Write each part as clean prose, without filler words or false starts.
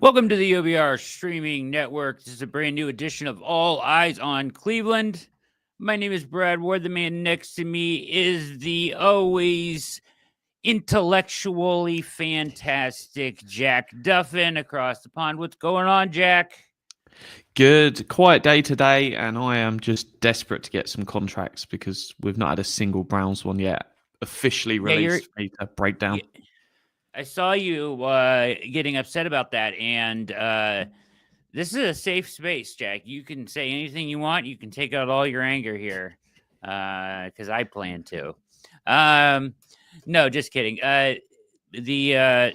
Welcome to the OBR streaming network. This is a brand new edition of All Eyes on Cleveland. My name is Brad Ward. The man next to me is the always intellectually fantastic Jack Duffin across the pond. What's going on, Jack? Good. Quiet day today, and I am just desperate to get some contracts because we've not had a single Browns one yet officially released for me to break down. I saw you getting upset about that, and this is a safe space, Jack. You can say anything you want. You can take out all your anger here, because I plan to. No, just kidding. The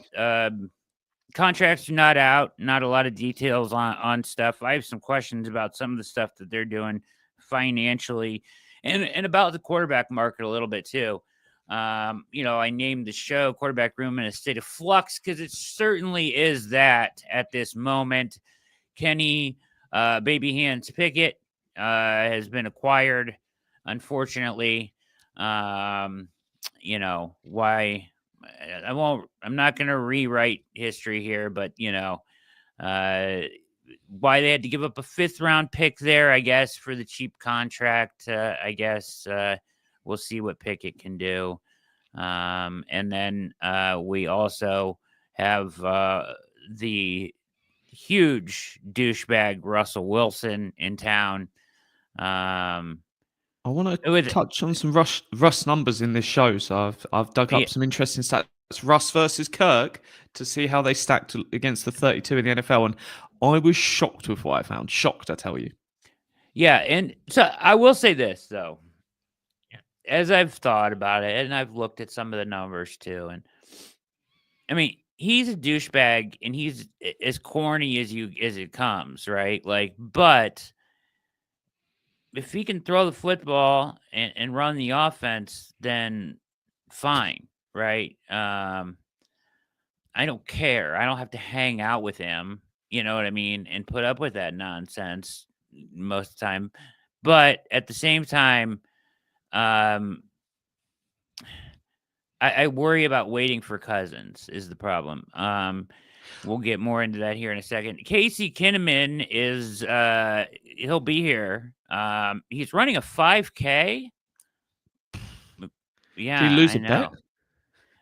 contracts are not out. Not a lot of details on stuff. I have some questions about some of the stuff that they're doing financially, and about the quarterback market a little bit too. I named the show Quarterback Room in a State of Flux because it certainly is that at this moment. Kenny Baby Hands Pickett has been acquired, unfortunately. Why I'm not going to rewrite history here, but why they had to give up a 5th round pick there, I guess, for the cheap contract. I guess we'll see what Pickett can do. And then we also have the huge douchebag Russell Wilson in town. I want to touch on some Russ numbers in this show. So I've dug up some interesting stats. Russ versus Kirk to see how they stacked against the 32 in the NFL, and I was shocked with what I found. Shocked, I tell you. Yeah, and so I will say this though, as I've thought about it, and I've looked at some of the numbers too, and I mean, he's a douchebag and he's as corny as it comes, right? Like, but if he can throw the football and run the offense, then fine, right? I don't care. I don't have to hang out with him, you know what I mean, and put up with that nonsense most of the time. But at the same time, I worry about waiting for Cousins is the problem. We'll get more into that here in a second. Casey Kinnamon is he'll be here. He's running a 5K. Yeah, did he lose I a know. bet?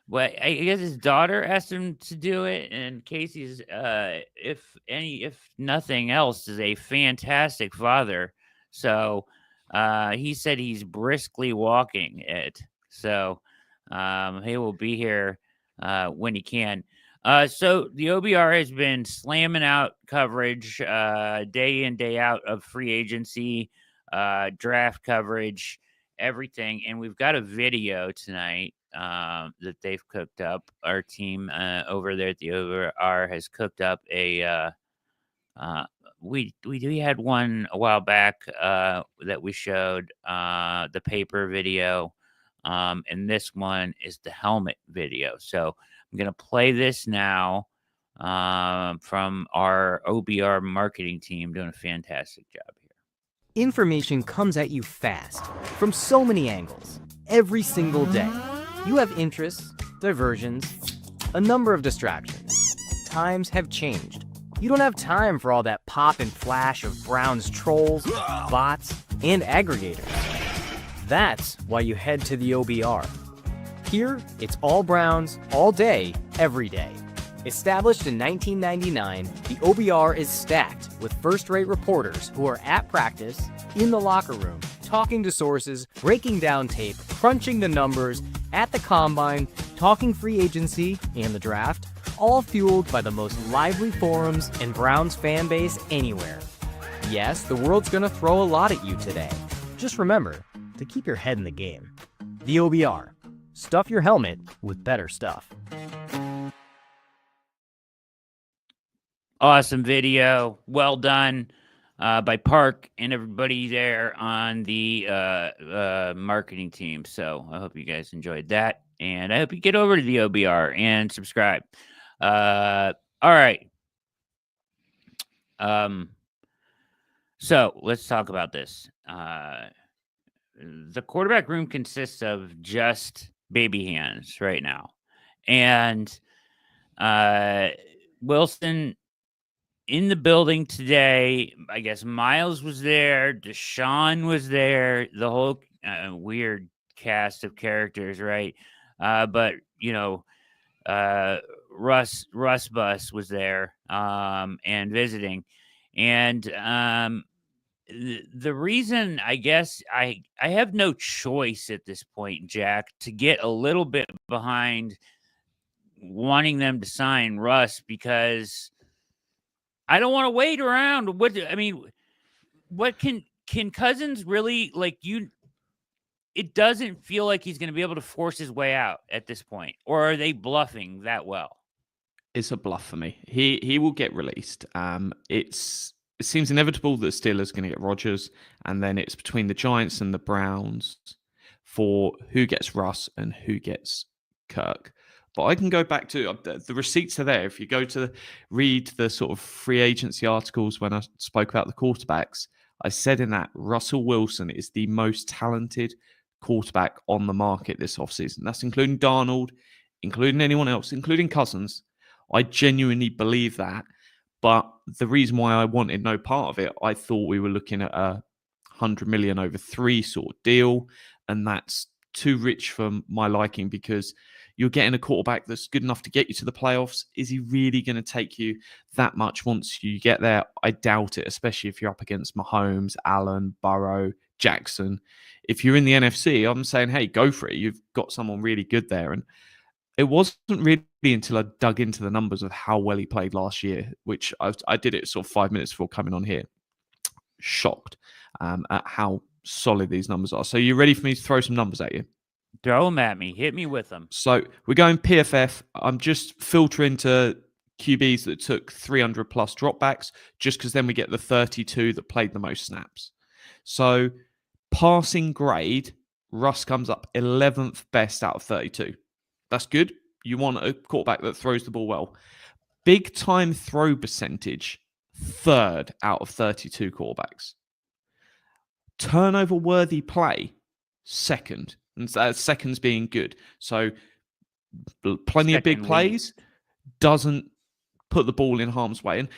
Well, I guess his daughter asked him to do it, and Casey's, if nothing else, is a fantastic father. So he said he's briskly walking it. So he will be here when he can. So the OBR has been slamming out coverage day in, day out of free agency, draft coverage, everything. And we've got a video tonight that they've cooked up. Our team over there at the OBR has cooked up a we had one a while back that we showed the paper video. And this one is the helmet video. So I'm going to play this now from our OBR marketing team doing a fantastic job here. Information comes at you fast from so many angles every single day. You have interests, diversions, a number of distractions. Times have changed. You don't have time for all that pop and flash of Brown's trolls, bots, and aggregators. That's why you head to the OBR. Here, it's all Browns, all day, every day. Established in 1999, the OBR is stacked with first-rate reporters who are at practice, in the locker room, talking to sources, breaking down tape, crunching the numbers, at the combine, talking free agency and the draft, all fueled by the most lively forums and Browns fan base anywhere. Yes, the world's gonna throw a lot at you today. Just remember to keep your head in the game. The OBR. Stuff your helmet with better stuff. Awesome video. Well done by Park and everybody there on the marketing team. So I hope you guys enjoyed that. And I hope you get over to the OBR and subscribe. All right. So let's talk about this. The quarterback room consists of just baby hands right now. And Wilson in the building today. I guess Miles was there. Deshaun was there. The whole weird cast of characters, right? But Russ Bus was there and visiting, and the reason, I guess, I have no choice at this point, Jack, to get a little bit behind wanting them to sign Russ, because I don't want to wait around. What can Cousins really, like, it doesn't feel like he's going to be able to force his way out at this point, or are they bluffing that well? It's a bluff for me. He will get released. It seems inevitable that Steelers are going to get Rodgers, and then it's between the Giants and the Browns for who gets Russ and who gets Kirk. But I can go back to the receipts are there. If you go to read the sort of free agency articles when I spoke about the quarterbacks, I said in that Russell Wilson is the most talented quarterback on the market this offseason. That's including Darnold, including anyone else, including Cousins. I genuinely believe that. But the reason why I wanted no part of it, I thought we were looking at a 100 million over 3 sort of deal. And that's too rich for my liking, because you're getting a quarterback that's good enough to get you to the playoffs. Is he really going to take you that much once you get there? I doubt it, especially if you're up against Mahomes, Allen, Burrow, Jackson. If you're in the NFC, I'm saying, hey, go for it. You've got someone really good there. And it wasn't really until I dug into the numbers of how well he played last year, which I did it sort of 5 minutes before coming on here. Shocked at how solid these numbers are. So you ready for me to throw some numbers at you? Throw them at me. Hit me with them. So we're going PFF. I'm just filtering to QBs that took 300 plus dropbacks, just because then we get the 32 that played the most snaps. So passing grade, Russ comes up 11th best out of 32. That's good. You want a quarterback that throws the ball well. Big time throw percentage, 3rd out of 32 quarterbacks. Turnover worthy play, 2nd. And second's being good. So plenty of big plays, doesn't put the ball in harm's way. And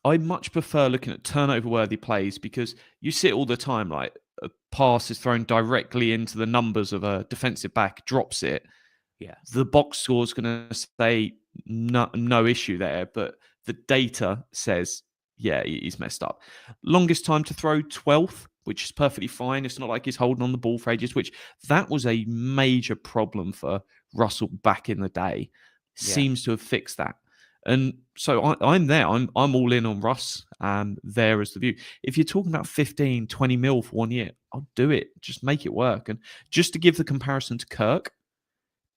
I much prefer looking at turnover worthy plays, because you see it all the time, like a pass is thrown directly into the numbers of a defensive back, drops it. Yeah, the box score is going to say no issue there, but the data says, yeah, he's messed up. Longest time to throw, 12th, which is perfectly fine. It's not like he's holding on the ball for ages, which that was a major problem for Russell back in the day. Seems to have fixed that. And so I'm there. I'm all in on Russ there as the view. If you're talking about 15, 20 mil for 1 year, I'll do it. Just make it work. And just to give the comparison to Kirk,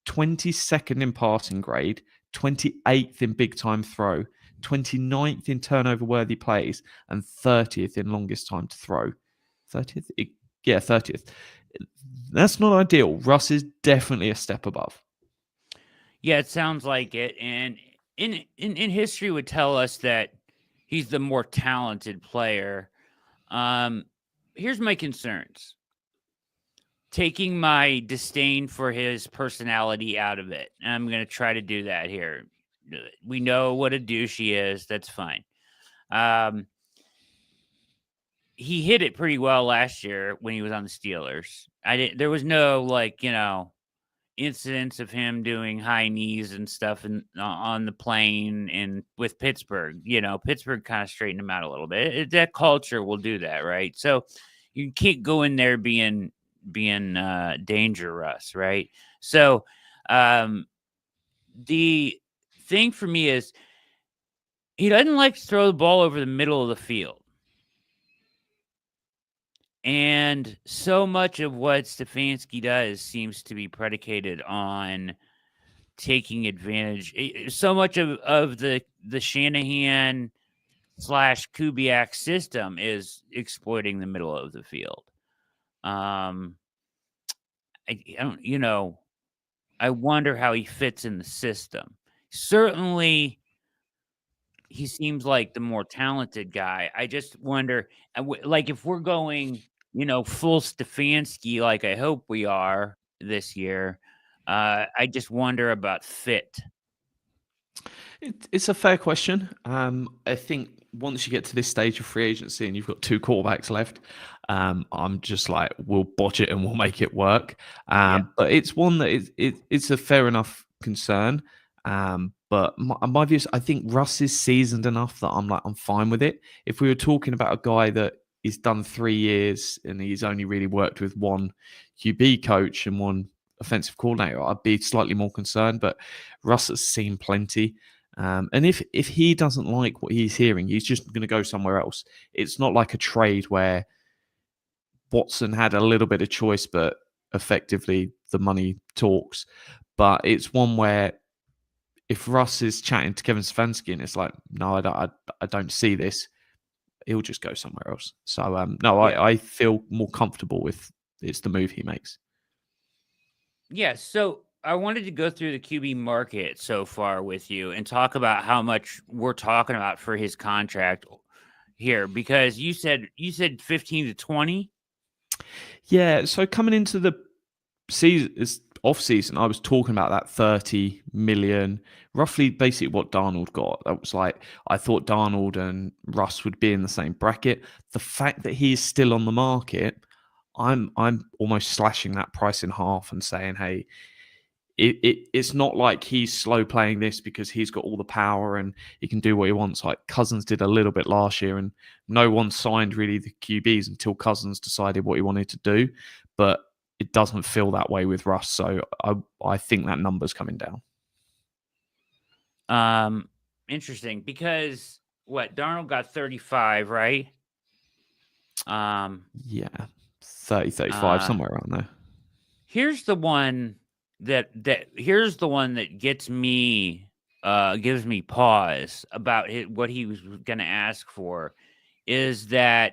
22nd in passing grade, 28th in big time throw, 29th in turnover worthy plays, and 30th in longest time to throw. 30th? Yeah, 30th. That's not ideal. Russ is definitely a step above. Yeah, it sounds like it. And in history would tell us that he's the more talented player. Here's my concerns. Taking my disdain for his personality out of it. I'm going to try to do that here. We know what a douche he is. That's fine. He hit it pretty well last year when he was on the Steelers. There was no incidents of him doing high knees and stuff on the plane and with Pittsburgh. Pittsburgh kind of straightened him out a little bit. That culture will do that, right? So you can't go in there being dangerous, right? So the thing for me is he doesn't like to throw the ball over the middle of the field. And so much of what Stefanski does seems to be predicated on taking advantage. So much of the Shanahan / Kubiak system is exploiting the middle of the field. I wonder how he fits in the system. Certainly, he seems like the more talented guy. I just wonder, if we're going, full Stefanski, like I hope we are this year, I just wonder about fit. It's a fair question. I think once you get to this stage of free agency and you've got 2 quarterbacks left, I'm just like, we'll botch it and we'll make it work. But it's one that it's a fair enough concern. But my view is, I think Russ is seasoned enough that I'm fine with it. If we were talking about a guy that is done 3 years and he's only really worked with one QB coach and one offensive coordinator, I'd be slightly more concerned. But Russ has seen plenty. And if he doesn't like what he's hearing, he's just going to go somewhere else. It's not like a trade where Watson had a little bit of choice, but effectively the money talks. But it's one where if Russ is chatting to Kevin Stefanski and it's like, no, I don't see this, he'll just go somewhere else. So, I feel more comfortable with it's the move he makes. Yeah, so I wanted to go through the QB market so far with you and talk about how much we're talking about for his contract here, because you said 15 to 20. Yeah, so coming into the season, off season, I was talking about that 30 million, roughly basically what Darnold got. That was like, I thought Darnold and Russ would be in the same bracket. The fact that he is still on the market, I'm almost slashing that price in half and saying, hey, it's not like he's slow playing this because he's got all the power and he can do what he wants. Like Cousins did a little bit last year, and no one signed really the QBs until Cousins decided what he wanted to do. But it doesn't feel that way with Russ, so I think that number's coming down. Interesting, because Darnold got 35, right? Yeah, 30, 35, somewhere around there. Here's the one that gets me, gives me pause about what he was going to ask for, is the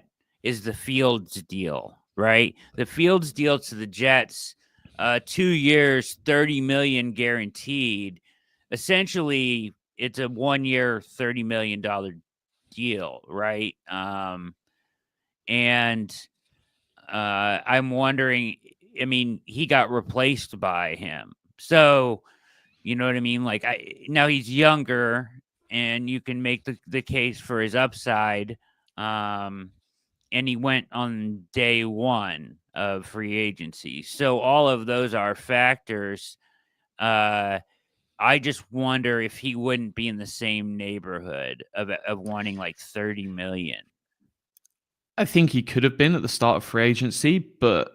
Fields deal, right? The Fields deal to the Jets, 2 years, $30 million guaranteed. Essentially, it's a 1 year, $30 million deal, right? And I'm wondering, I mean, he got replaced by him. So, you know what I mean? Like, now he's younger and you can make the case for his upside. And he went on day 1 of free agency. So all of those are factors. I just wonder if he wouldn't be in the same neighborhood of wanting like 30 million. I think he could have been at the start of free agency, but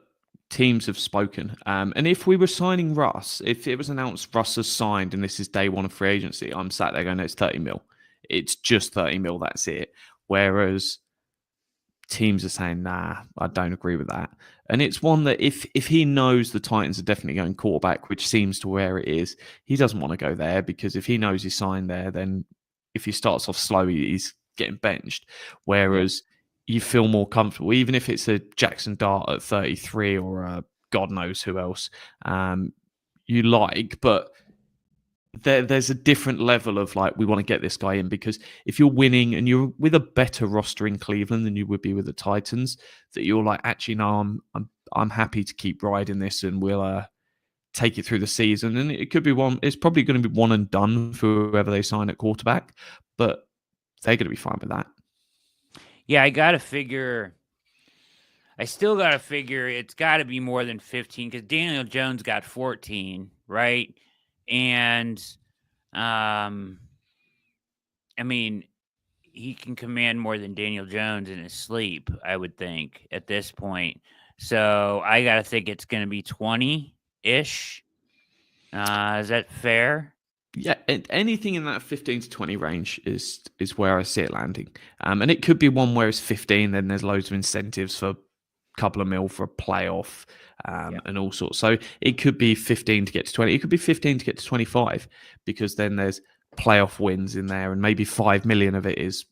teams have spoken. And if we were signing Russ, if it was announced Russ has signed and this is day 1 of free agency, I'm sat there going, no, it's 30 mil. It's just 30 mil, that's it. Whereas teams are saying, nah, I don't agree with that. And it's one that if he knows the Titans are definitely going quarterback, which seems to where it is, he doesn't want to go there, because if he knows he's signed there, then if he starts off slow, he's getting benched. Whereas you feel more comfortable, even if it's a Jackson Dart at 33 or a God knows who else you like. But there's a different level of like, we want to get this guy in, because if you're winning and you're with a better roster in Cleveland than you would be with the Titans, that you're like, actually, no, I'm happy to keep riding this and we'll take it through the season. And it could be it's probably going to be one and done for whoever they sign at quarterback, but they're going to be fine with that. Yeah, I still got to figure it's got to be more than 15, because Daniel Jones got 14, right? And, I mean, he can command more than Daniel Jones in his sleep, I would think, at this point. So I got to think it's going to be 20-ish. Is that fair? Yeah, anything in that 15 to 20 range is where I see it landing. And it could be one where it's 15, then there's loads of incentives for a couple of mil for a playoff and all sorts. So it could be 15 to get to 20. It could be 15 to get to 25, because then there's playoff wins in there, and maybe 5 million of it is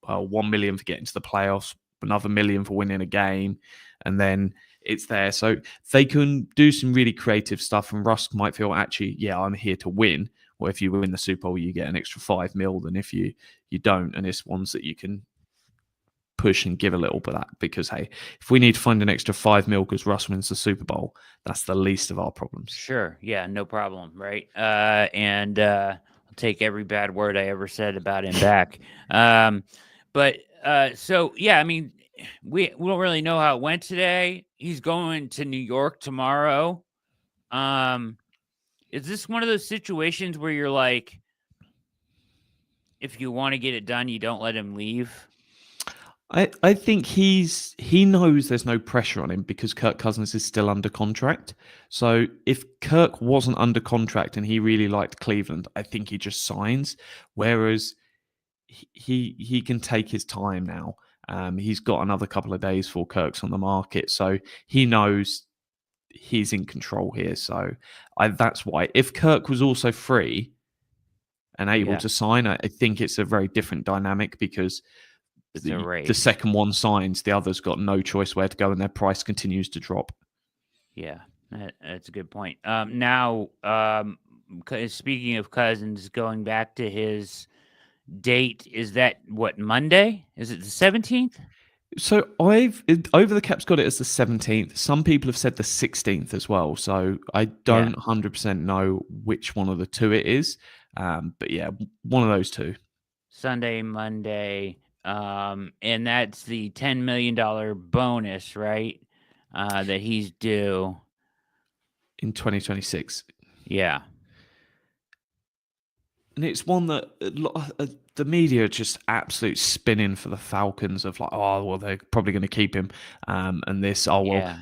1 million for getting to the playoffs, another million for winning a game, and then it's there. So they can do some really creative stuff, and Russ might feel, actually, yeah, I'm here to win. Or if you win the Super Bowl, you get an extra 5 mil than if you don't. And it's ones that you can push and give a little bit of that, because, hey, if we need to find an extra 5 mil because Russ wins the Super Bowl, that's the least of our problems. Sure. Yeah, no problem. Right. And I'll take every bad word I ever said about him back. But so yeah, I mean, we don't really know how it went today. He's going to New York tomorrow. Is this one of those situations where you're like, if you want to get it done, you don't let him leave? I think he knows there's no pressure on him because Kirk Cousins is still under contract. So if Kirk wasn't under contract and he really liked Cleveland, I think he just signs. Whereas he can take his time now. He's got another couple of days for Kirk's on the market, so he knows he's in control here. So that's why. If Kirk was also free and able to sign, I think it's a very different dynamic because the second one signs, the other's got no choice where to go, and their price continues to drop. Yeah, that's a good point. Now, speaking of Cousins, going back to his date, is that what, Monday? Is it the 17th? So Over the Cap's got it as the 17th. Some people have said the 16th as well. So I don't 100% know which one of the two it is. But yeah, one of those two. Sunday, Monday. And that's the $10 million bonus, right? That he's due in 2026. Yeah. And it's one that the media are just absolute spinning for the Falcons of like, oh, well, they're probably going to keep him. And this, oh, well,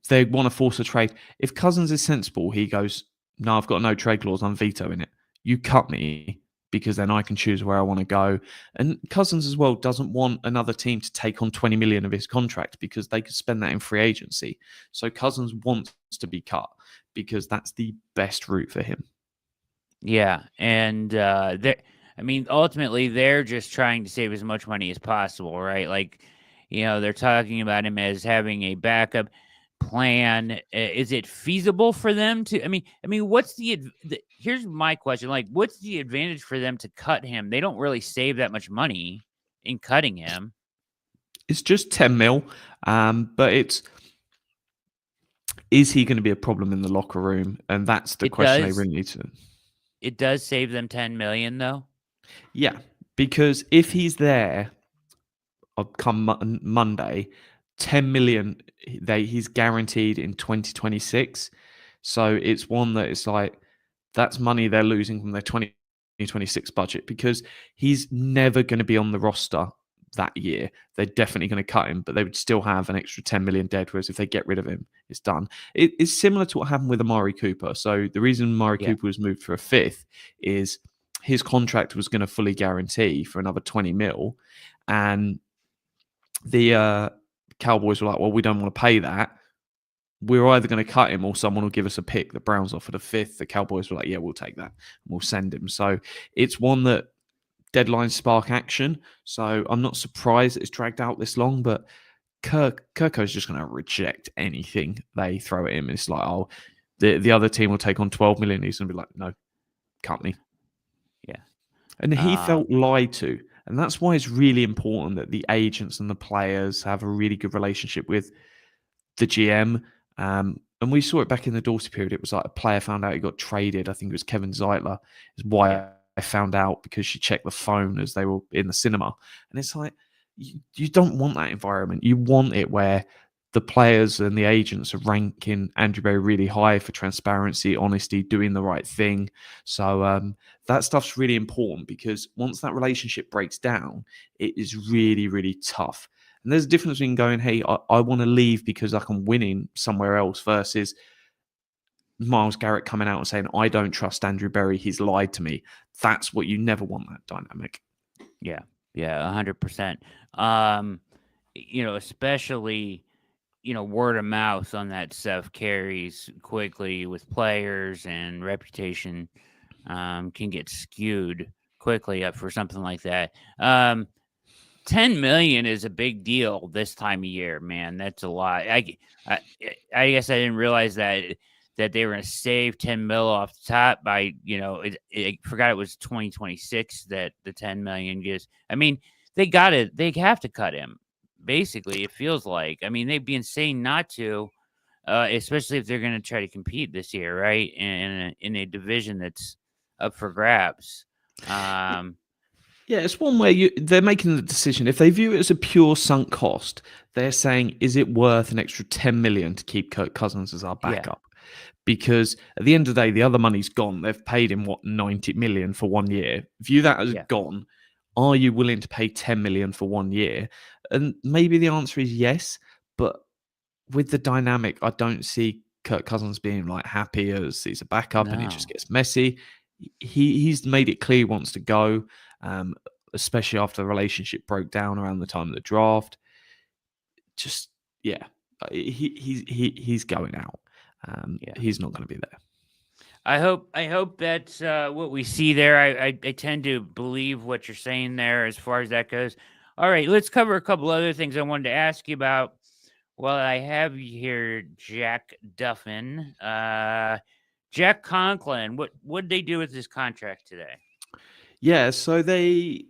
they want to force a trade. If Cousins is sensible, he goes, no, I've got no trade clause. I'm vetoing it. You cut me because then I can choose where I want to go. And Cousins as well doesn't want another team to take on 20 million of his contract because they could spend that in free agency. So Cousins wants to be cut because that's the best route for him. Yeah, and ultimately they're just trying to save as much money as possible, right? Like, they're talking about him as having a backup plan. Is it feasible for them to? I mean, what's here's my question: like, what's the advantage for them to cut him? They don't really save that much money in cutting him. It's just 10 mil, but is he going to be a problem in the locker room? And that's the question they really need to. It does save them 10 million, though. Yeah, because if he's there, come Monday, 10 million he's guaranteed in 2026. So it's one that it's like that's money they're losing from their 2026 budget because he's never going to be on the roster that year. They're definitely going to cut him, but they would still have an extra 10 million dead. Whereas if they get rid of him, it's done. It's similar to what happened with Amari Cooper. So the reason Amari Cooper was moved for a fifth is his contract was going to fully guarantee for another 20 mil. And the Cowboys were like, well, we don't want to pay that. We're either going to cut him or someone will give us a pick. The Browns offered a fifth. The Cowboys were like, yeah, we'll take that. We'll send him. So it's one that deadlines spark action. So I'm not surprised it's dragged out this long, but Kirko's just going to reject anything they throw at him. It's like, oh, the other team will take on 12 million. He's going to be like, no, cut me. Yeah. And he felt lied to. And that's why it's really important that the agents and the players have a really good relationship with the GM. And we saw it back in the Dorsey period. It was like a player found out he got traded. I think it was Kevin Zeitler. Is why I found out because she checked the phone as they were in the cinema. And it's like, you don't want that environment. You want it where the players and the agents are ranking Andrew Berry really high for transparency, honesty, doing the right thing. So that stuff's really important because once that relationship breaks down, it is really, really tough. And there's a difference between going, hey, I want to leave because I'm winning somewhere else versus Myles Garrett coming out and saying, I don't trust Andrew Berry. He's lied to me. That's what you never want, that dynamic. Yeah. Yeah, 100%. Especially, word of mouth on that stuff carries quickly with players, and reputation can get skewed quickly up for something like that. 10 million is a big deal this time of year, man. That's a lot. I guess I didn't realize that they were going to save 10 mil off the top by, I forgot it was 2026 that the 10 million gives. I mean, they have to cut him. Basically, it feels like. I mean, they'd be insane not to, especially if they're going to try to compete this year, right? In a division that's up for grabs. Yeah, it's one where they're making the decision. If they view it as a pure sunk cost, they're saying, is it worth an extra 10 million to keep Kirk Cousins as our backup? Yeah. Because at the end of the day, the other money's gone. They've paid him, 90 million for 1 year. View that as gone. Are you willing to pay 10 million for 1 year? And maybe the answer is yes, but with the dynamic, I don't see Kirk Cousins being like happy as he's a backup and it just gets messy. He's made it clear he wants to go, especially after the relationship broke down around the time of the draft. Just he's going out. He's not going to be there. I hope that's what we see there. I tend to believe what you're saying there as far as that goes. All right, let's cover a couple other things I wanted to ask you about. Well, I have you here, Jack Duffin. Jack Conklin, what did they do with his contract today? Yeah, so they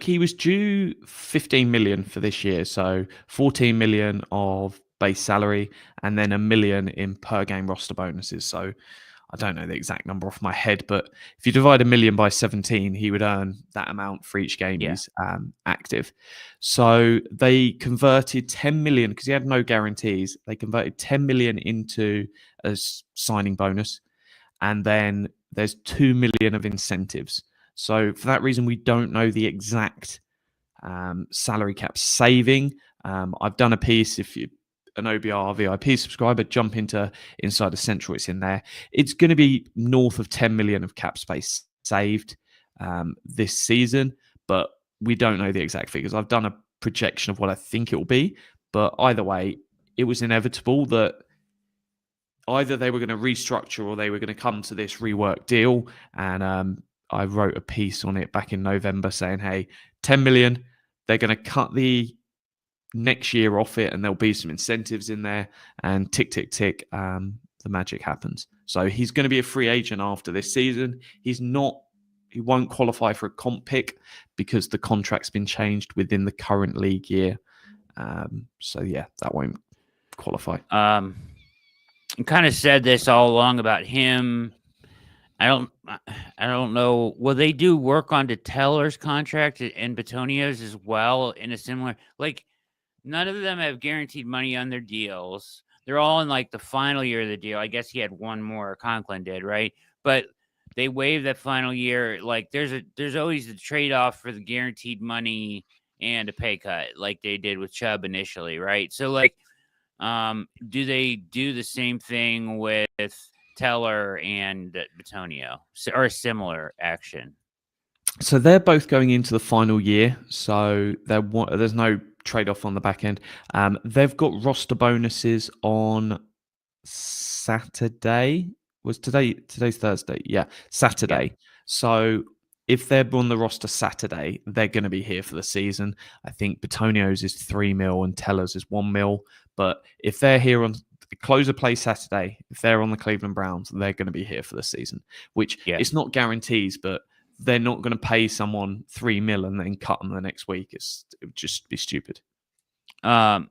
he was due 15 million for this year, so 14 million of base salary and then $1 million in per game roster bonuses. So I don't know the exact number off my head, but if you divide $1 million by 17, he would earn that amount for each game he's active. So they converted 10 million because he had no guarantees. They converted 10 million into a signing bonus, and then there's 2 million of incentives. So for that reason, we don't know the exact salary cap saving. I've done a piece. If you're an OBR VIP subscriber, jump into Insider Central. It's in there. It's going to be north of 10 million of cap space saved this season, but we don't know the exact figures. I've done a projection of what I think it will be, but either way, it was inevitable that either they were going to restructure or they were going to come to this rework deal. And I wrote a piece on it back in November saying, hey, 10 million, they're going to cut the next year off it and there'll be some incentives in there, and tick, tick, tick, the magic happens. So he's going to be a free agent after this season. He won't qualify for a comp pick because the contract's been changed within the current league year. So yeah, that won't qualify. I kind of said this all along about him. I don't know. Will they do work on Teller's contract and Bitonio's as well in a similar, like, none of them have guaranteed money on their deals. They're all in like the final year of the deal. I guess he had one more, Conklin did, right? But they waived that final year. Like there's always the trade-off for the guaranteed money and a pay cut, like they did with Chubb initially, right? So like, do they do the same thing with Teller and Bitonio, or a similar action? So they're both going into the final year, so there's no trade-off on the back end. They've got roster bonuses on Saturday. Today's Thursday? Yeah, Saturday. Yeah. So if they're on the roster Saturday, they're going to be here for the season. I think Bitonio's is 3 mil and Teller's is 1 mil. But if they're here on the close of play Saturday, if they're on the Cleveland Browns, they're going to be here for the season, which it's not guarantees, but they're not going to pay someone 3 mil and then cut them the next week. It would just be stupid. But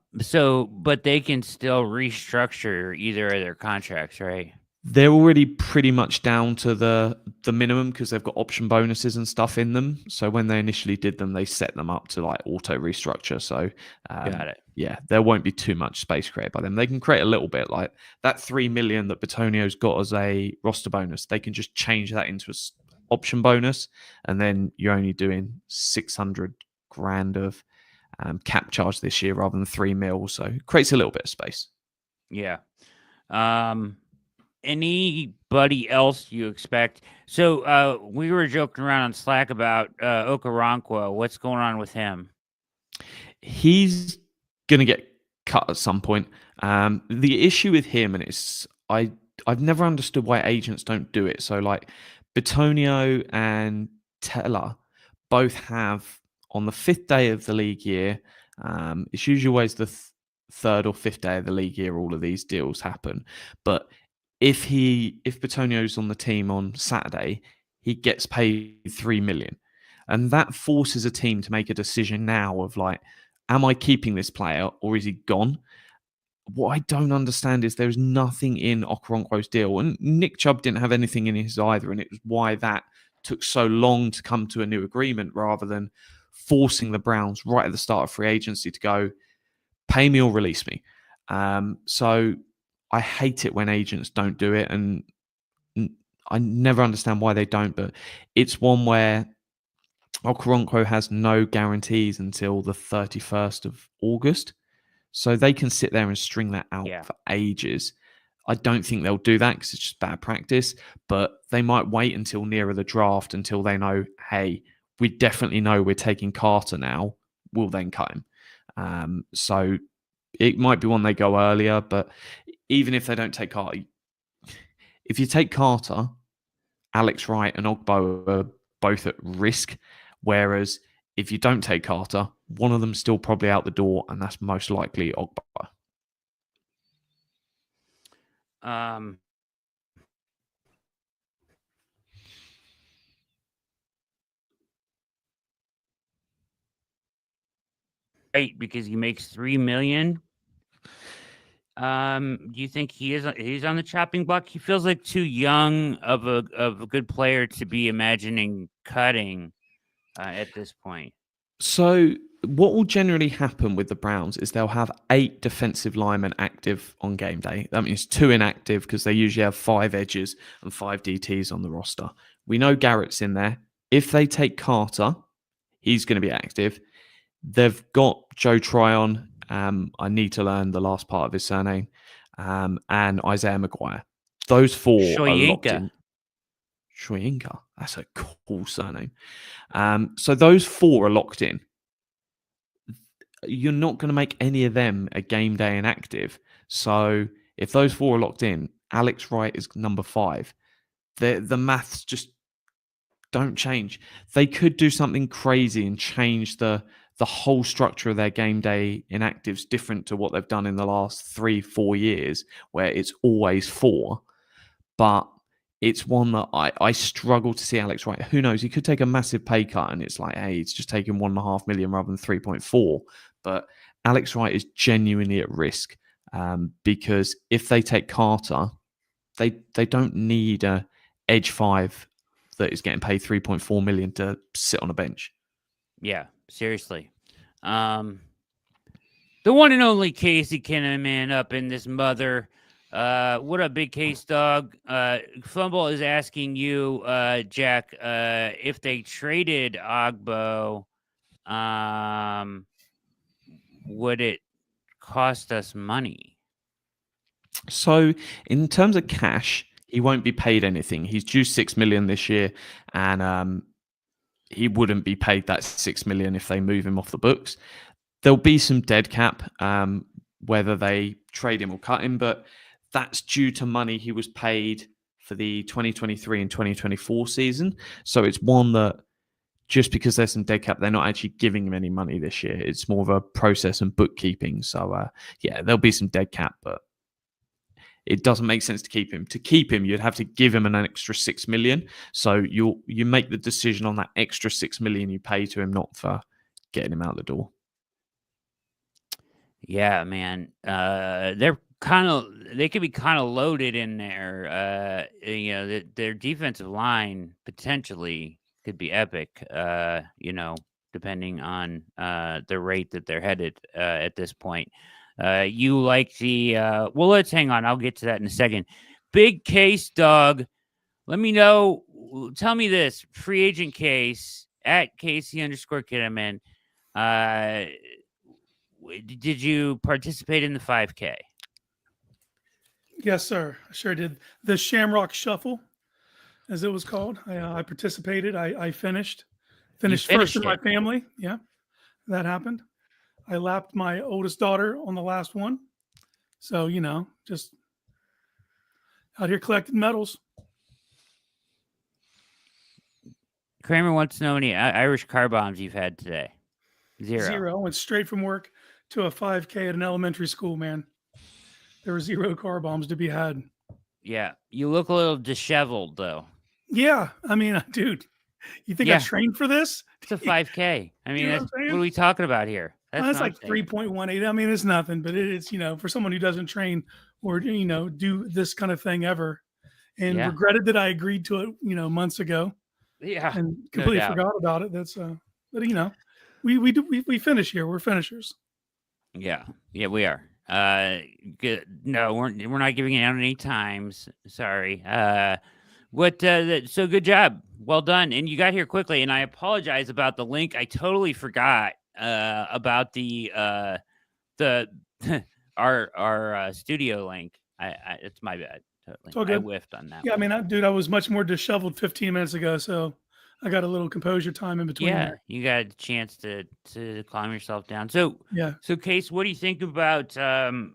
they can still restructure either of their contracts, right? They're already pretty much down to the minimum because they've got option bonuses and stuff in them. So when they initially did them, they set them up to like auto restructure. So got it. Yeah, there won't be too much space created by them. They can create a little bit, like that 3 million that Bitonio's got as a roster bonus. They can just change that into an option bonus, and then you're only doing 600 grand of cap charge this year rather than 3 mil. So it creates a little bit of space. Yeah. Anybody else you expect? So we were joking around on Slack about Okoronkwo. What's going on with him? He's going to get cut at some point. The issue with him, and I've never understood why agents don't do it. So like Bitonio and Teller both have on the 5th day of the league year. It's usually always the 3rd or 5th day of the league year. All of these deals happen, but if Bitonio's on the team on Saturday, he gets paid 3 million. And that forces a team to make a decision now of like, am I keeping this player or is he gone? What I don't understand is there's nothing in Okoronkwo's deal. And Nick Chubb didn't have anything in his either. And it was why that took so long to come to a new agreement rather than forcing the Browns right at the start of free agency to go, pay me or release me. So I hate it when agents don't do it, and I never understand why they don't, but it's one where Okoronkwo has no guarantees until the 31st of August. So they can sit there and string that out for ages. I don't think they'll do that because it's just bad practice, but they might wait until nearer the draft until they know, hey, we definitely know we're taking Carter now. We'll then cut him. So it might be one they go earlier, but even if they don't take Carter, if you take Carter, Alex Wright and Ogbo are both at risk, whereas if you don't take Carter, one of them's still probably out the door, and that's most likely Ogbo. Right, because he makes $3 million. Do you think he's on the chopping block? He feels like too young of a good player to be imagining cutting at this point. So what will generally happen with the Browns is they'll have 8 defensive linemen active on game day. That means 2 inactive because they usually have 5 edges and 5 DTs on the roster. We know Garrett's in there. If they take Carter, he's going to be active. They've got Joe Tryon. I need to learn the last part of his surname. And Isaiah McGuire. Those 4 are locked in. Shoyinka. That's a cool surname. So those 4 are locked in. You're not going to make any of them a game day inactive. So if those 4 are locked in, Alex Wright is number 5. The maths just don't change. They could do something crazy and change the whole structure of their game day inactives different to what they've done in the last 3-4 years, where it's always 4. But it's one that I struggle to see Alex Wright. Who knows? He could take a massive pay cut and it's like, hey, it's just taking $1.5 million rather than 3.4. But Alex Wright is genuinely at risk because if they take Carter, they don't need a edge 5 that is getting paid $3.4 million to sit on a bench. Yeah, seriously. The one and only Casey Kinnamon up in this mother. What up, Big Case Dog? Fumble is asking you, Jack, if they traded Ogbo, would it cost us money? So in terms of cash, he won't be paid anything. He's due $6 million this year, and he wouldn't be paid that $6 million if they move him off the books. There'll be some dead cap, whether they trade him or cut him, but that's due to money he was paid for the 2023 and 2024 season. So it's one that just because there's some dead cap, they're not actually giving him any money this year. It's more of a process and bookkeeping. So yeah, there'll be some dead cap, but it doesn't make sense to keep him. To keep him, you'd have to give him an extra $6 million. So you make the decision on that extra $6 million you pay to him, not for getting him out the door. Yeah, man. They could be kind of loaded in there. Their defensive line potentially could be epic. Depending on the rate that they're headed at this point. You like the well, let's hang on. I'll get to that in a second. Big Case Dog. Let me know. Tell me this. Free agent case at Casey_Kinnamon. Did you participate in the 5K? Yes, sir. I sure did. The Shamrock Shuffle, as it was called. I participated. I finished first in my family. Yeah, that happened. I lapped my oldest daughter on the last one. So, just out here collecting medals. Kramer wants to know any Irish car bombs you've had today. Zero. I went straight from work to a 5K at an elementary school, man. There were 0 car bombs to be had. Yeah. You look a little disheveled, though. Yeah. I mean, dude, you think I trained for this? It's a 5K. I mean, what are we talking about here? That's like 3.18. I mean, it's nothing, but it's, for someone who doesn't train or, do this kind of thing ever. And regretted that I agreed to it, months ago. Yeah, and completely forgot about it. That's but we finish here. We're finishers. Yeah, we are. Good. No, we're not giving out any times. Sorry. So good job. Well done. And you got here quickly. And I apologize about the link. I totally forgot about the our studio link. It's my bad. Totally. I whiffed on that. Yeah, I mean, I was much more disheveled 15 minutes ago, so I got a little composure time in between. Yeah, there. You got a chance to calm yourself down. So yeah. So Case, what do you think about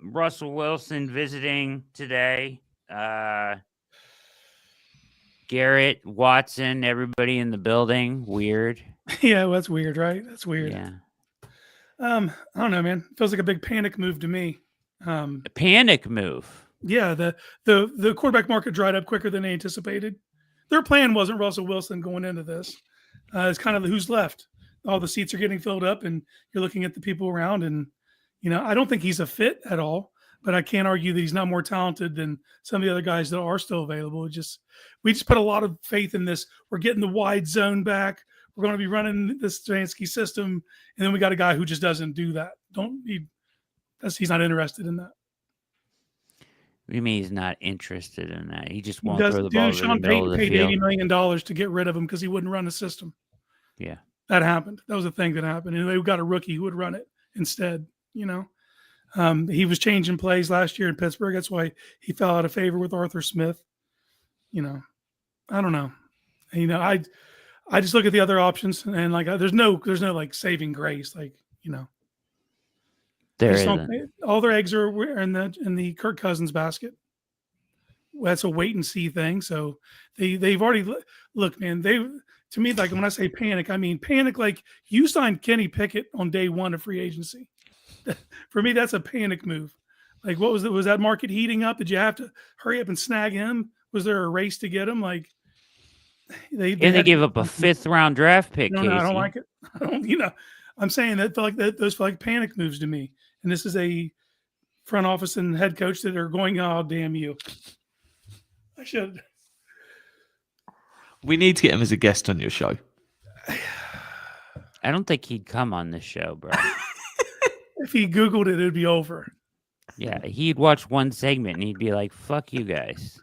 Russell Wilson visiting today? Garrett, Watson, everybody in the building. Weird. Yeah, well, that's weird, right? That's weird. Yeah. I don't know, man. Feels like a big panic move to me. A panic move. Yeah, the quarterback market dried up quicker than they anticipated. Their plan wasn't Russell Wilson going into this. It's kind of who's left. All the seats are getting filled up, and you're looking at the people around. And I don't think he's a fit at all. But I can't argue that he's not more talented than some of the other guys that are still available. We just put a lot of faith in this. We're getting the wide zone back. We're going to be running this Stefanski system, and then we got a guy who just doesn't do that. He's not interested in that. What do you mean he's not interested in that? He just won't throw the ball. Sean Payton paid $80 million to get rid of him because he wouldn't run the system. Yeah, that happened. That was a thing that happened, and they got a rookie who would run it instead. He was changing plays last year in Pittsburgh. That's why he fell out of favor with Arthur Smith. I don't know. I just look at the other options, and there's no like saving grace. There isn't. All their eggs are in the Kirk Cousins basket. That's a wait and see thing. So they've already look, man. To me, like when I say panic, I mean panic. Like you signed Kenny Pickett on day one of free agency. For me, that's a panic move. Like what was it? Was that market heating up? Did you have to hurry up and snag him? Was there a race to get him? Like they gave up a 5th round draft pick. No, I don't like it. I don't. I'm saying that those feel like panic moves to me. And this is a front office and head coach that are going, oh, damn you. I should. We need to get him as a guest on your show. I don't think he'd come on this show, bro. If he Googled it, it'd be over. Yeah, he'd watch one segment and he'd be like, fuck you guys.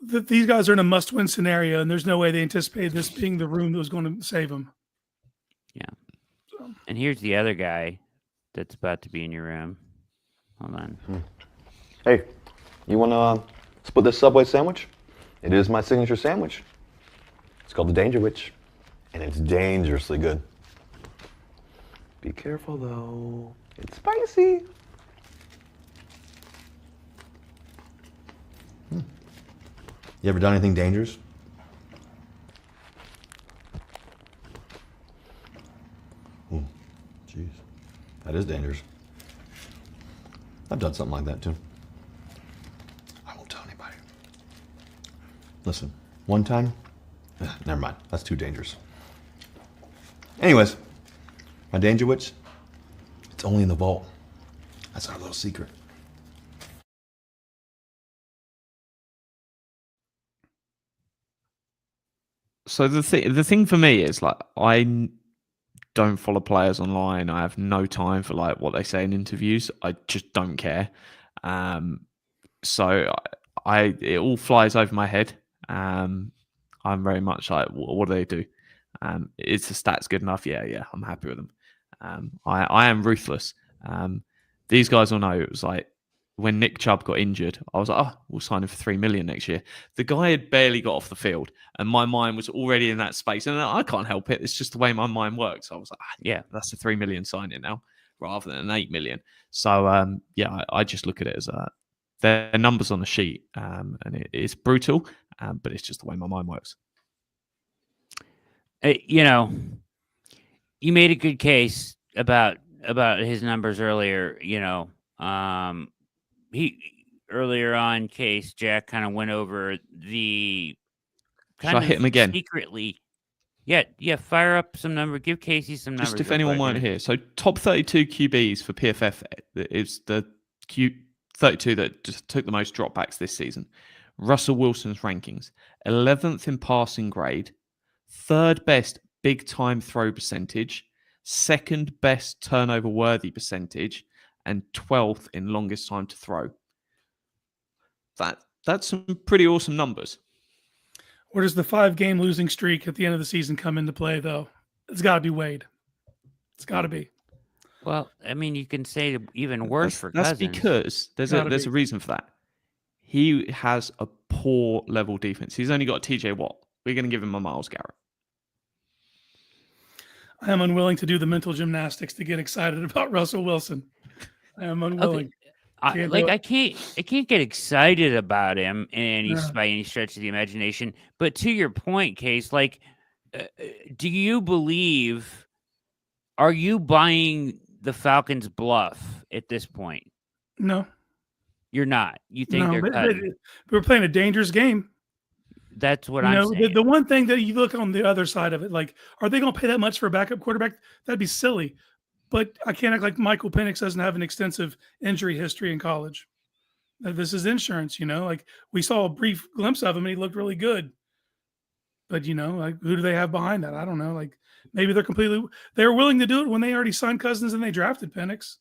These guys are in a must-win scenario, and there's no way they anticipated this being the room that was going to save them. Yeah. So. And here's the other guy that's about to be in your room. Hold on. Hey, you want to split this Subway sandwich? It is my signature sandwich. It's called the Danger Witch, and it's dangerously good. Be careful, though. It's spicy. You ever done anything dangerous? Jeez, that is dangerous. I've done something like that too. I won't tell anybody. Listen, one time, never mind, that's too dangerous. Anyways, my Danger Witch, it's only in the vault. That's our little secret. So the thing for me is like I don't follow players online. I have no time for like what they say in interviews. I just don't care. So it all flies over my head. I'm very much like, what do they do? Is the stats good enough? Yeah, I'm happy with them. I am ruthless. These guys will know it was like when Nick Chubb got injured, I was like, oh, we'll sign him for $3 million next year. The guy had barely got off the field, and my mind was already in that space. And I can't help it. It's just the way my mind works. I was like, yeah, that's a $3 million signing now, rather than an $8 million. So, I just look at it as their numbers on the sheet, and it's brutal, but it's just the way my mind works. You made a good case about his numbers earlier. He earlier on, Case Jack kind of went over the kind of hit him again secretly. Yeah. Fire up some number. Give Casey some numbers. Just if anyone weren't here, so top 32 QBs for PFF is the Q32 that just took the most dropbacks this season. Russell Wilson's rankings: 11th in passing grade, 3rd best big time throw percentage, 2nd best turnover worthy percentage, and 12th in longest time to throw. That's some pretty awesome numbers. Where does the 5-game losing streak at the end of the season come into play, though? It's got to be Wade. It's got to be. Well, I mean, you can say even worse for That's Cousins. because there's a reason for that. He has a poor level defense. He's only got TJ Watt. We're going to give him a Myles Garrett. I am unwilling to do the mental gymnastics to get excited about Russell Wilson. I am unwilling. Okay. I can't get excited about him by any stretch of the imagination. But to your point, Case, like, do you believe? Are you buying the Falcons' bluff at this point? No, you're not. You think they're cutting? We're playing a dangerous game. That's what I'm saying. The one thing that you look on the other side of it, like, are they going to pay that much for a backup quarterback? That'd be silly. But I can't act like Michael Penix doesn't have an extensive injury history in college. This is insurance, Like, we saw a brief glimpse of him, and he looked really good. But, like, who do they have behind that? I don't know. Like, maybe they're willing to do it when they already signed Cousins and they drafted Penix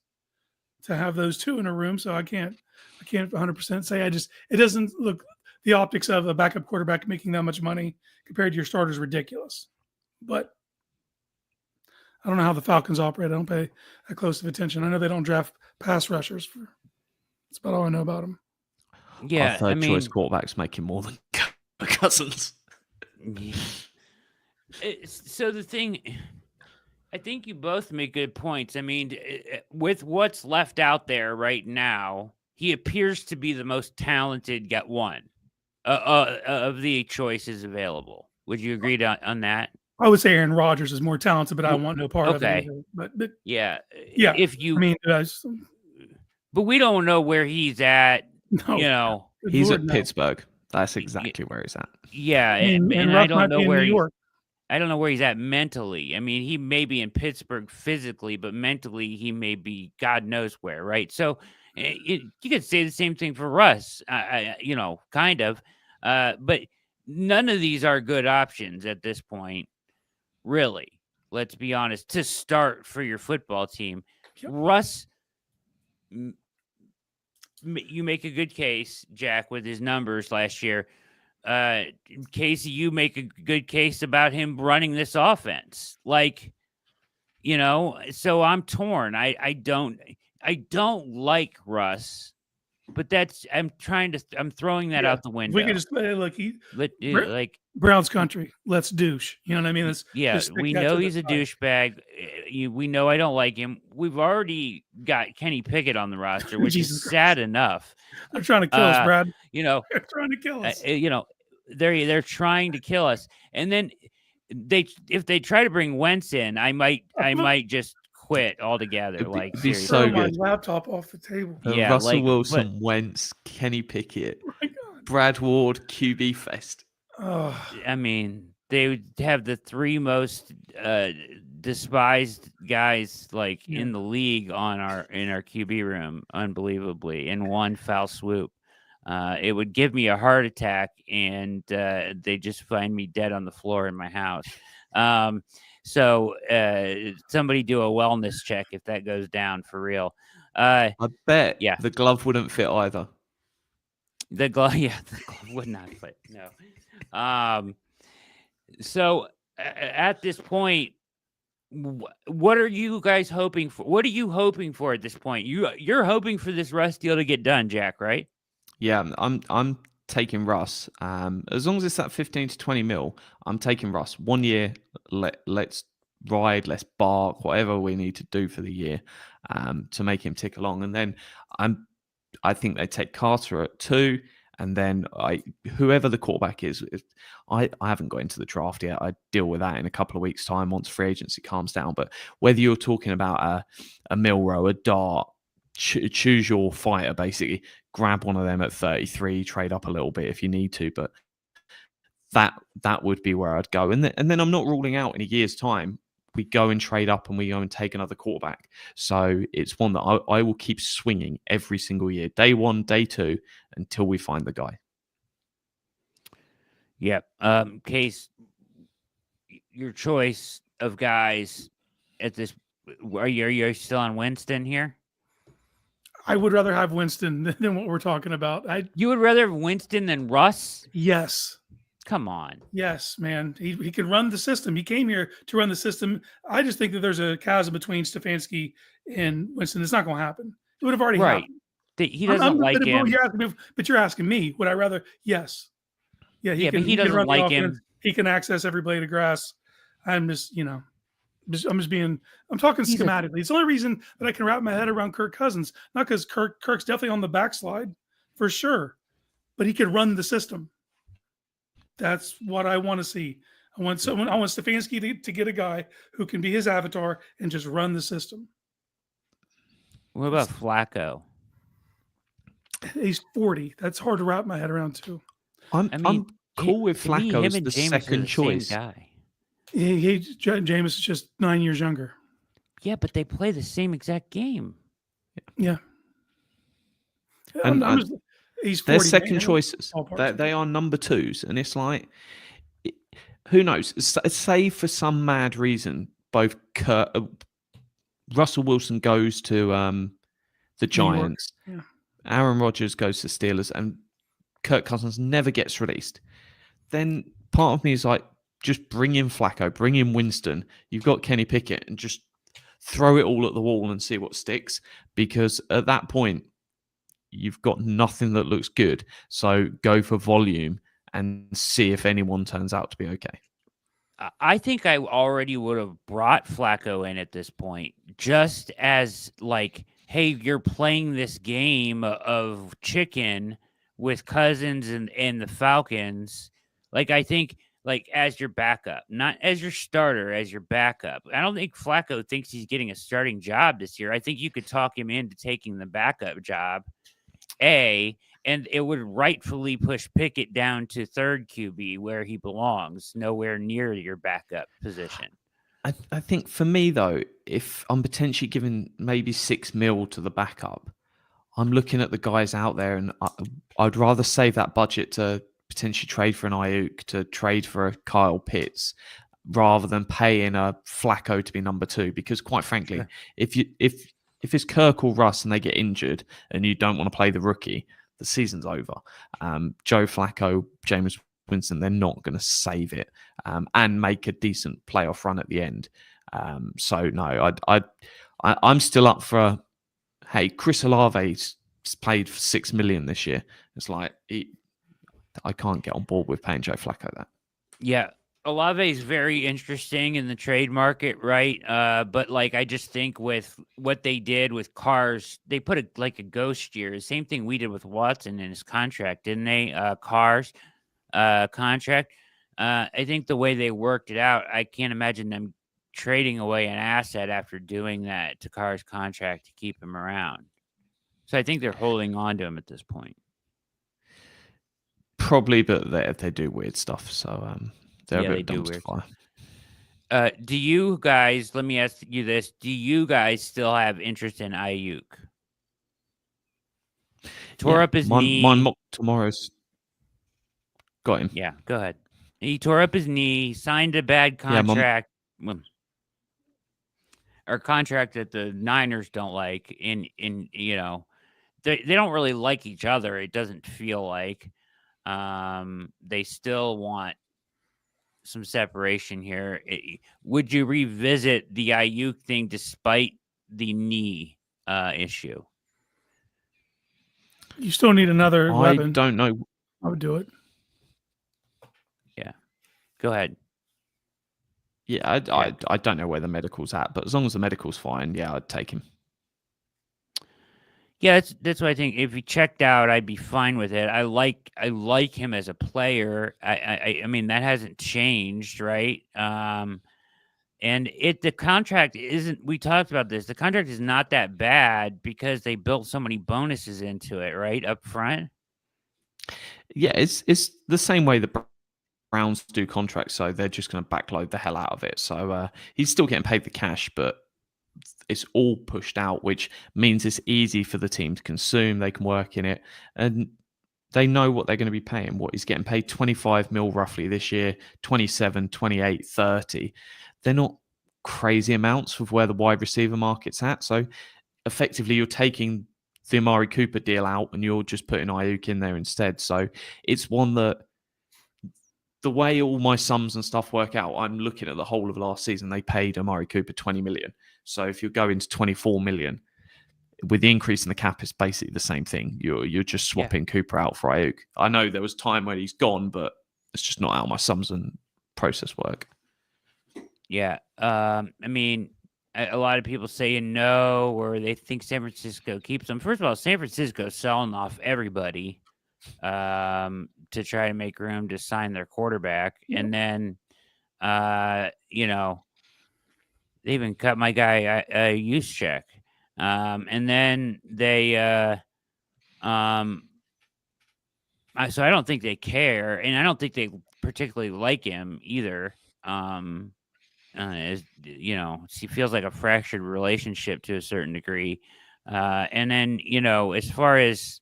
to have those two in a room. So I can't 100% say. It doesn't look, the optics of a backup quarterback making that much money compared to your starter is ridiculous. But I don't know how the Falcons operate. I don't pay that close of attention. I know they don't draft pass rushers. That's about all I know about them. Yeah, our third choice quarterbacks making more than Cousins. So the thing, I think you both make good points. I mean, with what's left out there right now, he appears to be the most talented one of the choices available. Would you agree on that? I would say Aaron Rodgers is more talented, but I want no part of it. But yeah. If you, but we don't know where he's at. No, he's at Pittsburgh. That's exactly where he's at. Yeah, and I don't know where I don't know where he's at mentally. I mean, he may be in Pittsburgh physically, but mentally he may be God knows where, right? So you could say the same thing for Russ, kind of. But none of these are good options at this point, really. Let's be honest. To start for your football team, Russ, you make a good case, Jack, with his numbers last year. Casey, you make a good case about him running this offense. Like, so I'm torn. I don't like Russ, but I'm throwing that out the window. We can just look, Browns country. Let's douche. You know what I mean? We know he's a douchebag. We know I don't like him. We've already got Kenny Pickett on the roster, which is sad enough. They're trying to kill us, Brad. They're trying to kill us. They're trying to kill us. And then if they try to bring Wentz in, I might just quit altogether. It'd be so good. My laptop off the table. Russell Wilson, Wentz, Kenny Pickett, Brad Ward, QB fest. I mean, they would have the three most despised guys in the league in our QB room, unbelievably, in one foul swoop. It would give me a heart attack, and they just find me dead on the floor in my house. So somebody do a wellness check if that goes down for real. I bet the glove wouldn't fit either. The glove would not fit. No. So at this point, what are you guys hoping for? What are you hoping for at this point? You're hoping for this Russ deal to get done, Jack, right? Yeah, I'm taking Russ. As long as it's that 15 to 20 mil, I'm taking Russ. 1 year, let's ride, let's bark, whatever we need to do for the year to make him tick along. And then I think they take Carter at 2. And then whoever the quarterback is, I haven't got into the draft yet. I deal with that in a couple of weeks' time once free agency calms down. But whether you're talking about a Milrow, a Dart, choose your fighter, basically. Grab one of them at 33, trade up a little bit if you need to. But that would be where I'd go. And then I'm not ruling out in a year's time, we go and trade up and we go and take another quarterback. So it's one that I will keep swinging every single year, day 1, day 2, until we find the guy. Yep. Case, your choice of guys at this. Are you still on Winston here? I would rather have Winston than what we're talking about. You would rather have Winston than Russ? Yes. Come on. Yes, man. He can run the system. He came here to run the system. I just think that there's a chasm between Stefanski and Winston. It's not going to happen. It would have already happened. He doesn't like him. But you're asking me, would I rather? Yes. Yeah, but he doesn't like him. He can access every blade of grass. I'm just, I'm talking schematically. It's the only reason that I can wrap my head around Kirk Cousins. Not because Kirk's definitely on the backslide, for sure. But he can run the system. That's what I want to see. I want Stefanski to get a guy who can be his avatar and just run the system. What about Flacco? He's 40. That's hard to wrap my head around too. I'm cool with Flacco as the second choice. Guy. Jameis is just 9 years younger. Yeah, but they play the same exact game. Yeah. He's 40, they're second choices. They are number twos, and it's like, who knows? Say for some mad reason, both Russell Wilson goes to the Giants, Aaron Rodgers goes to Steelers, and Kirk Cousins never gets released. Then part of me is like, just bring in Flacco, bring in Winston. You've got Kenny Pickett, and just throw it all at the wall and see what sticks. Because at that point, you've got nothing that looks good. So go for volume and see if anyone turns out to be okay. I think I already would have brought Flacco in at this point, just as like, hey, you're playing this game of chicken with Cousins and the Falcons. Like, I think, like, as your backup, not as your starter, as your backup. I don't think Flacco thinks he's getting a starting job this year. I think you could talk him into taking the backup job, and it would rightfully push Pickett down to third QB where he belongs, nowhere near your backup position. I think for me, though, if I'm potentially giving maybe $6 million to the backup, I'm looking at the guys out there, and I'd rather save that budget to potentially trade for an Ayuk, to trade for a Kyle Pitts, rather than paying a Flacco to be number two. Because quite frankly, if it's Kirk or Russ and they get injured and you don't want to play the rookie, the season's over. Joe Flacco, Jameis Winston, they're not going to save it and make a decent playoff run at the end. So no, I'm still up for. Hey, Chris Olave's played for $6 million this year. It's like I can't get on board with paying Joe Flacco that. Yeah. Olave is very interesting in the trade market, right? But like, I just think with what they did with Carr's, they put a ghost year. The same thing we did with Watson in his contract, didn't they? Carr's contract. I think the way they worked it out, I can't imagine them trading away an asset after doing that to Carr's contract to keep him around. So I think they're holding on to him at this point. Probably, but they do weird stuff. So they do weird stuff. Do you guys, let me ask you this, do you guys still have interest in Ayuk? Tore up his knee. Mine mock tomorrow's got him. Yeah, go ahead. He tore up his knee, signed a bad contract. Or contract that the Niners don't like. They don't really like each other. It doesn't feel like. They still want some separation here. Would you revisit the Ayuk thing despite the knee issue? You still need another weapon. I don't know. I would do it. Yeah. Go ahead. Yeah, I don't know where the medical's at, but as long as the medical's fine, yeah, I'd take him. Yeah, that's what I think. If he checked out, I'd be fine with it. I like him as a player. I mean, that hasn't changed, right? And the contract isn't. We talked about this. The contract is not that bad because they built so many bonuses into it, right, up front. Yeah, it's the same way the Browns do contracts, so they're just going to backload the hell out of it. So he's still getting paid the cash, but it's all pushed out, which means it's easy for the team to consume. They can work in it, and They know what they're going to be paying. What he's getting paid 25 mil roughly this year, 27, 28, 30. They're not crazy amounts of where the wide receiver market's at. So effectively, you're taking the Amari Cooper deal out and you're just putting Ayuk in there instead. So it's one that the way all my sums and stuff work out, I'm looking at the whole of last season. They paid Amari Cooper 20 million. So if you're going to 24 million, with the increase in the cap, it's basically the same thing. You're just swapping Cooper out for Ayuk. I know there was time when he's gone, but it's just not how my sums and process work. Yeah. I mean, a lot of people say no, or they think San Francisco keeps them. First of all, San Francisco's selling off everybody to try to make room to sign their quarterback. And then, you know, they even cut my guy a use check. And then they, so I don't think they care, and I don't think they particularly like him either. You know, he feels like a fractured relationship to a certain degree. And then, you know, as far as,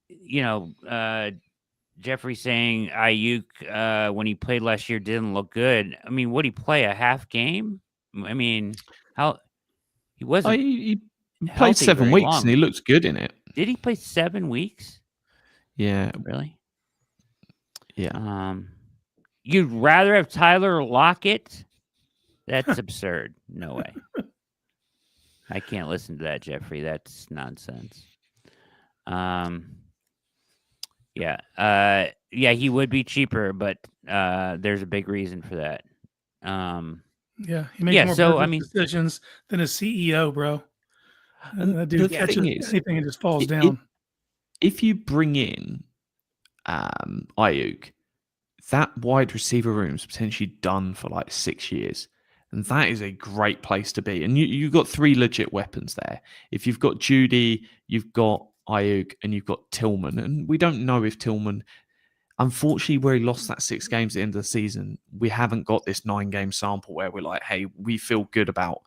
you know, Jeffrey saying Ayuk when he played last year didn't look good. I mean, would he play a half game? I mean, how he wasn't. He played 7 weeks and he looked good in it. Did he play 7 weeks? Yeah. Really? Yeah. You'd rather have Tyler Lockett? That's absurd. No way. I can't listen to that, Jeffrey. That's nonsense. Yeah, he would be cheaper, but there's a big reason for that. Yeah, he makes more decisions than a CEO, bro. And that dude catches anything and just falls down. If you bring in Ayuk, that wide receiver room's potentially done for like 6 years. And that is a great place to be. And you've got 3 legit weapons there. If you've got Judy, you've got Ayuk, and you've got Tillman. And we don't know if Tillman, unfortunately, where he lost that 6 games at the end of the season, we haven't got this 9-game sample where we're like, hey, we feel good about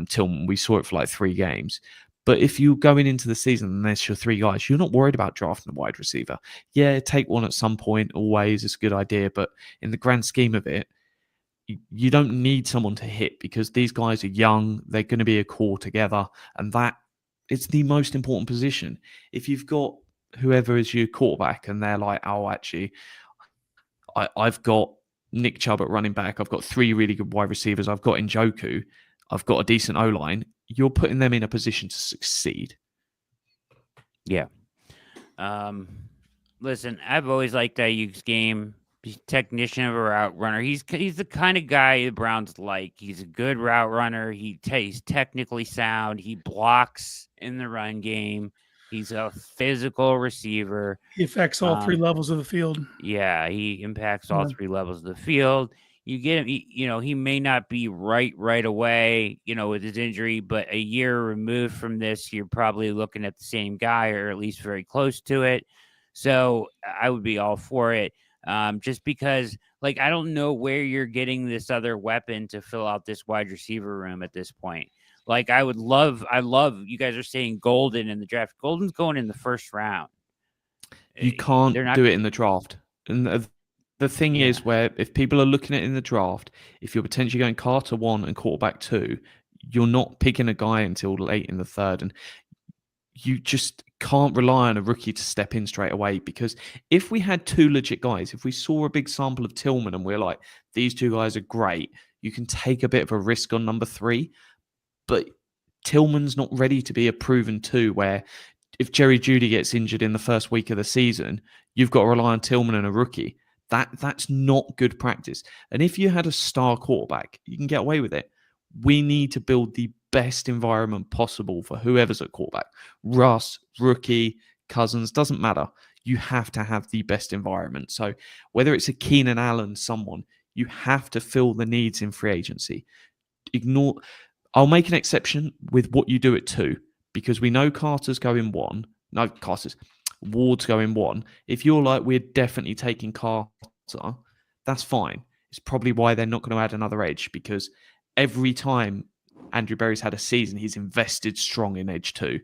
Tillman. We saw it for like 3 games. But if you're going into the season and there's your 3 guys, you're not worried about drafting a wide receiver. Yeah, take one at some point, always. It's a good idea. But in the grand scheme of it, you don't need someone to hit because these guys are young. They're going to be a core together. And that it's the most important position. If you've got whoever is your quarterback and they're like, oh, actually, I've got Nick Chubb at running back. I've got 3 really good wide receivers. I've got Njoku. I've got a decent O-line. You're putting them in a position to succeed. Yeah. Listen, I've always liked Ayuk's game. He's a technician of a route runner. He's the kind of guy the Browns like. He's a good route runner. He's technically sound. He blocks in the run game. He's a physical receiver. He affects all 3 levels of the field. Yeah, he impacts all 3 levels of the field. You get him, you know, he may not be right away, you know, with his injury, but a year removed from this, you're probably looking at the same guy or at least very close to it. So I would be all for it. Just because, like, I don't know where you're getting this other weapon to fill out this wide receiver room at this point. Like, I love, you guys are saying Golden in the draft. Golden's going in the first round. You can't do it in the draft. And the thing is where if people are looking at it in the draft, if you're potentially going Carter 1 and quarterback 2, you're not picking a guy until late in the 3rd. And you just can't rely on a rookie to step in straight away because if we had 2 legit guys, if we saw a big sample of Tillman and we're like, these 2 guys are great, you can take a bit of a risk on number 3. But Tillman's not ready to be a proven 2 where if Jerry Jeudy gets injured in the first week of the season, you've got to rely on Tillman and a rookie. That's not good practice. And if you had a star quarterback, you can get away with it. We need to build the best environment possible for whoever's at quarterback. Russ, rookie, Cousins, doesn't matter. You have to have the best environment. So whether it's a Keenan Allen, someone, you have to fill the needs in free agency. I'll make an exception with what you do at 2 because we know Carter's going 1. No, Ward's going 1. If you're like, we're definitely taking Carter, that's fine. It's probably why they're not going to add another edge because every time Andrew Berry's had a season, he's invested strong in edge 2.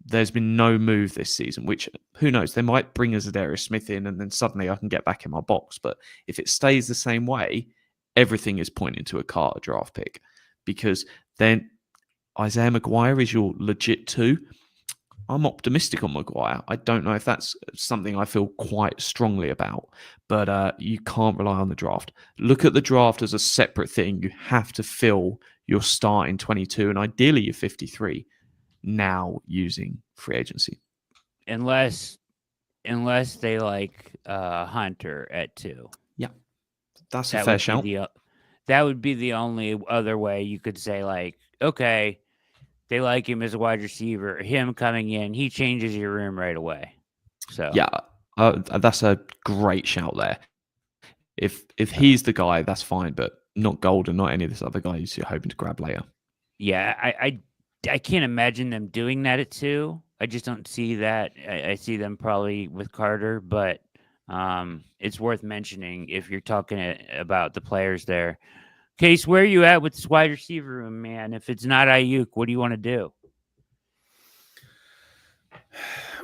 there's been no move this season, which who knows, they might bring a Zadarius Smith in and then suddenly I can get back in my box. But if it stays the same way, everything is pointing to a Carter draft pick, because then Isaiah McGuire is your legit 2. I'm optimistic on McGuire. I don't know if that's something I feel quite strongly about, but you can't rely on the draft. Look at the draft as a separate thing. You have to fill your start in 22 and ideally your 53 now using free agency. Unless they like Hunter at 2. Yeah, that's a fair shout. That would be the only other way you could say, like, okay, they like him as a wide receiver. Him coming in, he changes your room right away. So yeah, that's a great shout there. If he's the guy, that's fine, but not Golden, not any of this other guys you're hoping to grab later. Yeah, I can't imagine them doing that at 2. I just don't see that. I see them probably with Carter, but it's worth mentioning if you're talking about the players there. Case, where are you at with this wide receiver room, man? If it's not Ayuk, what do you want to do?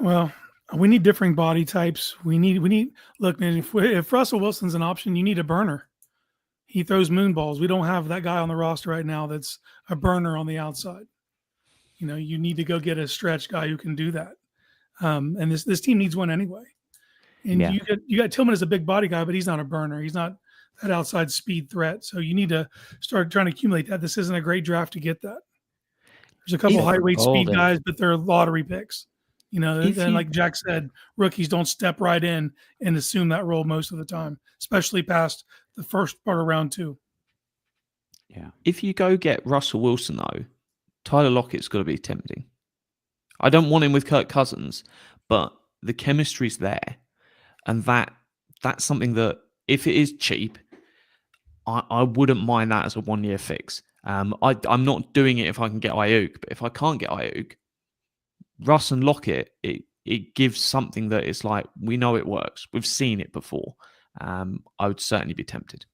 Well, we need differing body types. We need. Look, man, if Russell Wilson's an option, you need a burner. He throws moon balls. We don't have that guy on the roster right now that's a burner on the outside. You need to go get a stretch guy who can do that. And this team needs one anyway. And you got Tillman as a big body guy, but he's not a burner. He's not that outside speed threat. So you need to start trying to accumulate that. This isn't a great draft to get that. There's a couple high rate speed guys, but they're lottery picks. And like Jack said, rookies don't step right in and assume that role most of the time, especially past the first part of round 2. Yeah. If you go get Russell Wilson, though, Tyler Lockett's got to be tempting. I don't want him with Kirk Cousins, but the chemistry's there. And that's something that, if it is cheap, I wouldn't mind that as a 1-year fix. I'm not doing it if I can get Ayuk, but if I can't get Ayuk, Russ and Lockett, it gives something that is like, we know it works. We've seen it before. I would certainly be tempted.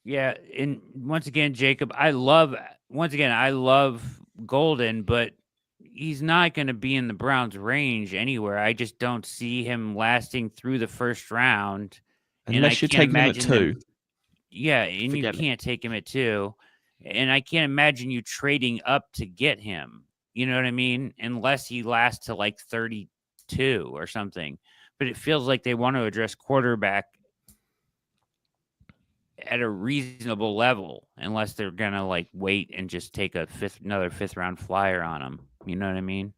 Yeah, and once again, Jacob, I love Golden, but he's not going to be in the Browns' range anywhere. I just don't see him lasting through the first round. Unless you take him at 2. Yeah, and you can't take him at 2. And I can't imagine you trading up to get him. You know what I mean? Unless he lasts to like 32 or something. But it feels like they want to address quarterback at a reasonable level, unless they're going to like wait and just take another 5th round flyer on him. You know what I mean?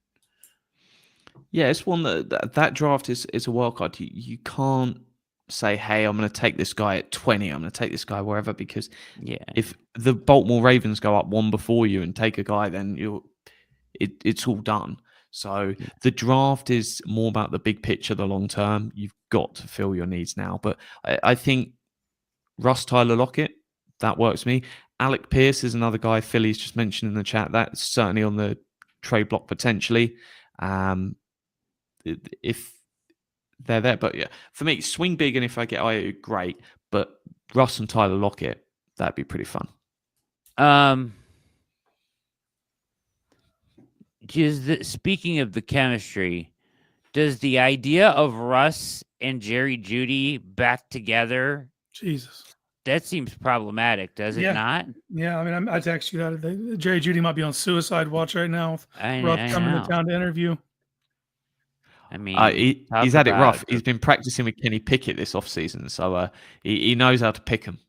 Yeah, it's one that draft is a wild card. You can't say, hey, I'm going to take this guy at 20. I'm going to take this guy wherever, because if the Baltimore Ravens go up 1 before you and take a guy, then it's all done. So the draft is more about the big picture, the long term. You've got to fill your needs now. But I think Russ, Tyler Lockett, that works for me. Alec Pierce is another guy Philly's just mentioned in the chat. That's certainly on the trade block potentially. If they're there. But yeah, for me, swing big, and if I get Ayuk, great. But Russ and Tyler Lockett, that'd be pretty fun. Speaking of the chemistry, does the idea of Russ and Jerry Jeudy back together, Jesus, that seems problematic, does it not? Yeah, I mean, I text you that Jerry Jeudy might be on suicide watch right now. Russ coming to town to interview. I mean, he's had it rough. He's been practicing with Kenny Pickett this offseason, so he knows how to pick him.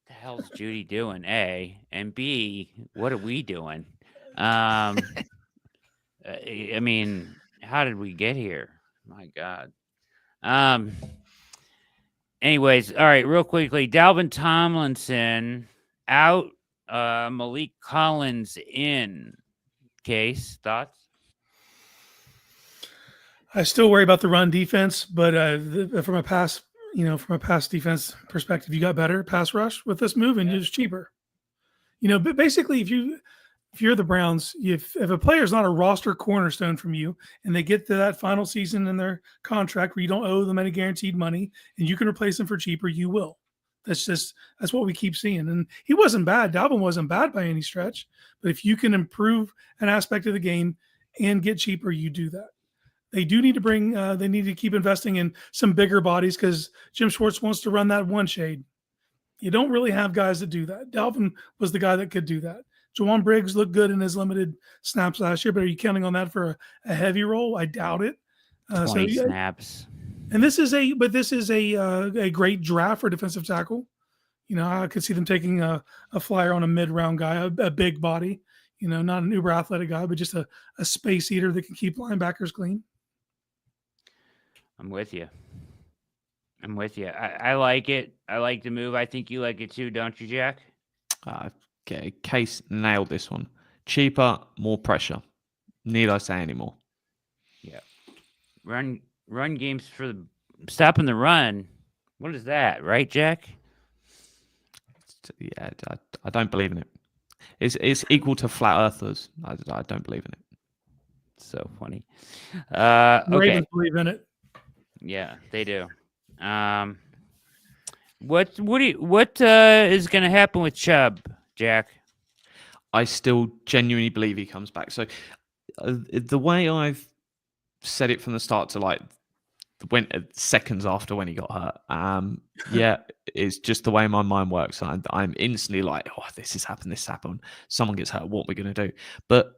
The hell's Jeudy doing? A, and B, what are we doing? I mean, how did we get here? My God. Anyways, all right, real quickly, Dalvin Tomlinson out, Malik Collins in. Case, thoughts? I still worry about the run defense, but from a pass defense perspective, you got better pass rush with this move, and it's cheaper. But basically, if you're the Browns, if a player's not a roster cornerstone from you, and they get to that final season in their contract where you don't owe them any guaranteed money, and you can replace them for cheaper, you will. That's what we keep seeing. And he wasn't bad. Dalvin wasn't bad by any stretch. But if you can improve an aspect of the game and get cheaper, you do that. They do need to they need to keep investing in some bigger bodies because Jim Schwartz wants to run that one shade. You don't really have guys that do that. Dalvin was the guy that could do that. Jawan Briggs looked good in his limited snaps last year, but are you counting on that for a heavy role? I doubt it. 20 snaps. And this is a great draft for defensive tackle. I could see them taking a flyer on a mid-round guy, a big body, not an uber athletic guy, but just a space eater that can keep linebackers clean. I'm with you. I like it. I like the move. I think you like it too, don't you, Jack? Okay, Case nailed this one. Cheaper, more pressure. Need I say any more? Yeah. Run games for stopping the run. What is that, right, Jack? Yeah, I don't believe in it. It's equal to flat earthers. I don't believe in it. So funny. Ravens Okay. believe in it. Yeah, they do. What is going to happen with Chubb, Jack? I still genuinely believe he comes back. So the way I've said it from the start to like seconds after when he got hurt, yeah, it's just the way my mind works. I'm instantly like, oh, this has happened. Someone gets hurt. What are we going to do? But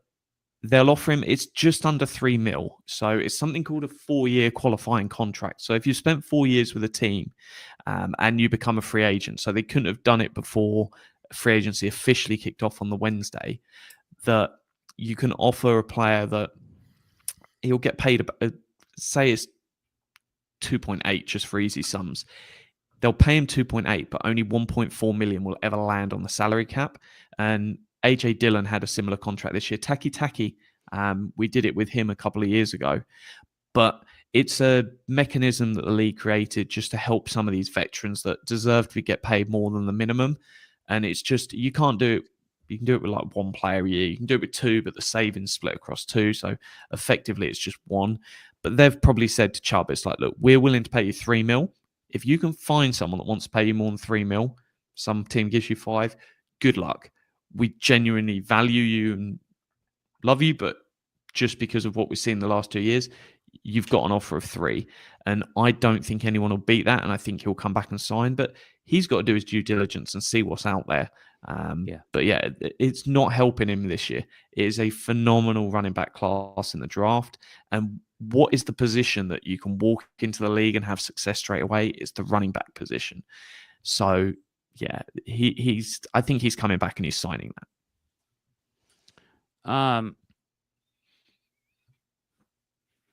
they'll offer him, it's just under 3 mil. So it's something called a 4-year qualifying contract. So if you spent 4 years with a team and you become a free agent, so they couldn't have done it before free agency officially kicked off on the Wednesday, that you can offer a player that he'll get paid, say it's 2.8 just for easy sums. They'll pay him 2.8, but only 1.4 million will ever land on the salary cap. And AJ Dillon had a similar contract this year. Taki, we did it with him a couple of years ago. But it's a mechanism that the league created just to help some of these veterans that deserve to get paid more than the minimum. And it's just, you can't do it. You can do it with like one player a year. You can do it with 2, but the savings split across 2. So effectively, it's just 1. But they've probably said to Chubb, it's like, look, we're willing to pay you 3 mil. If you can find someone that wants to pay you more than 3 mil, some team gives you 5, good luck. We genuinely value you and love you, but just because of what we've seen the last 2 years, you've got an offer of 3. And I don't think anyone will beat that. And I think he'll come back and sign, but he's got to do his due diligence and see what's out there. But yeah, it's not helping him this year. It is a phenomenal running back class in the draft. And what is the position that you can walk into the league and have success straight away? It's the running back position. So yeah, I think he's coming back and he's signing that.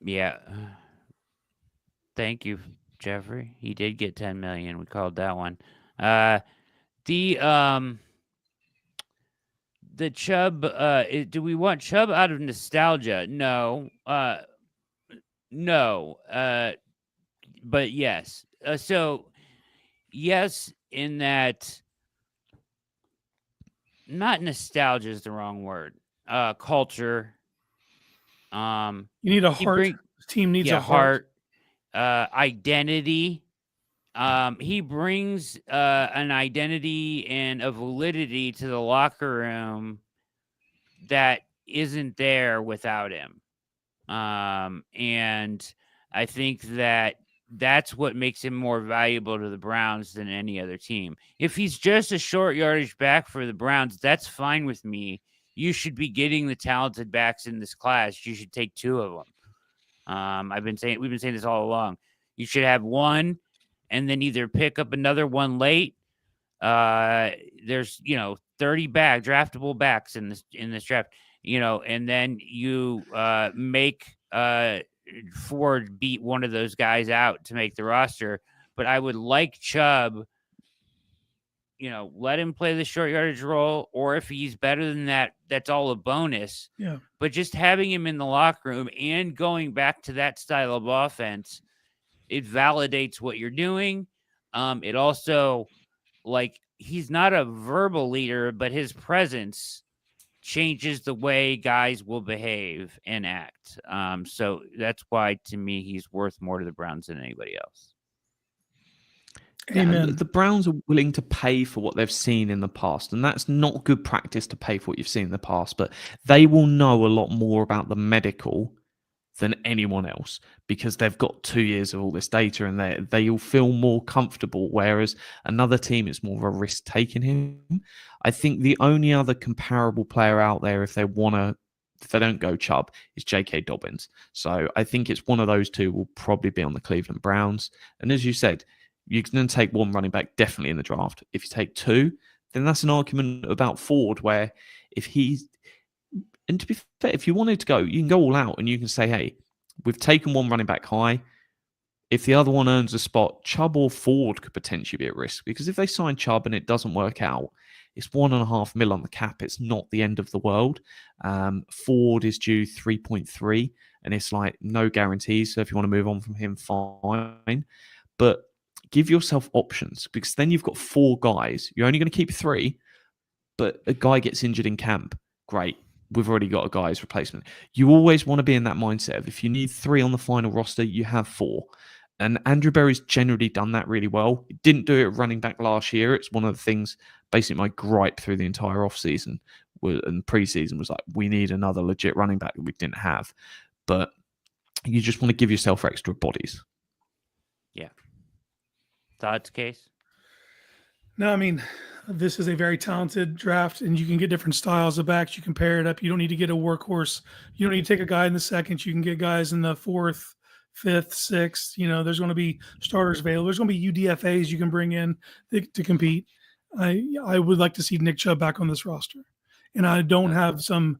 Yeah. Thank you, Jeffrey. He did get 10 million. We called that one. The Chubb, do we want Chubb out of nostalgia? No. No. But yes. So yes, in that, not nostalgia is the wrong word. Culture. You need a heart. The team needs a heart. Identity. He brings an identity and a validity to the locker room that isn't there without him. And I think that's what makes him more valuable to the Browns than any other team. If he's just a short yardage back for the Browns, that's fine with me. You should be getting the talented backs in this class. You should take 2 of them. We've been saying this all along. You should have 1 and then either pick up another 1 late. There's 30 draftable backs in this draft, and then you make Ford beat one of those guys out to make the roster. But I would like Chubb, let him play the short yardage role, or if he's better than that, that's all a bonus. Yeah. But just having him in the locker room and going back to that style of offense, it validates what you're doing. It also, he's not a verbal leader, but his presence changes the way guys will behave and act. So that's why, to me, he's worth more to the Browns than anybody else. Amen. Yeah, the Browns are willing to pay for what they've seen in the past, and that's not good practice to pay for what you've seen in the past, but they will know a lot more about the medical than anyone else because they've got 2 years of all this data and they'll feel more comfortable, whereas another team is more of a risk taking him. I think the only other comparable player out there if they don't go Chubb is J.K. Dobbins. So I think it's one of those two will probably be on the Cleveland Browns. And as you said, you can take one running back definitely in the draft. If you take two, then that's an argument about Ford where if he's and to be fair, if you wanted to go, you can go all out and you can say, hey, we've taken one running back high. If the other one earns a spot, Chubb or Ford could potentially be at risk because if they sign Chubb and it doesn't work out, it's $1.5 million on the cap. It's not the end of the world. Ford is due 3.3 and it's like no guarantees. So if you want to move on from him, fine. But give yourself options because then you've got 4 guys. You're only going to keep 3, but a guy gets injured in camp. Great. We've already got a guy's replacement. You always want to be in that mindset of if you need 3 on the final roster, you have 4. And Andrew Berry's generally done that really well. He didn't do it running back last year. It's one of the things, basically my gripe through the entire offseason and preseason was like, we need another legit running back that we didn't have. But you just want to give yourself extra bodies. Yeah. Thoughts, Case? No, I mean, this is a very talented draft, and you can get different styles of backs. You can pair it up. You don't need to get a workhorse. You don't need to take a guy in the second. You can get guys in the 4th, 5th, 6th. You know, there's going to be starters available. There's going to be UDFAs you can bring in to compete. I would like to see Nick Chubb back on this roster, and I don't have some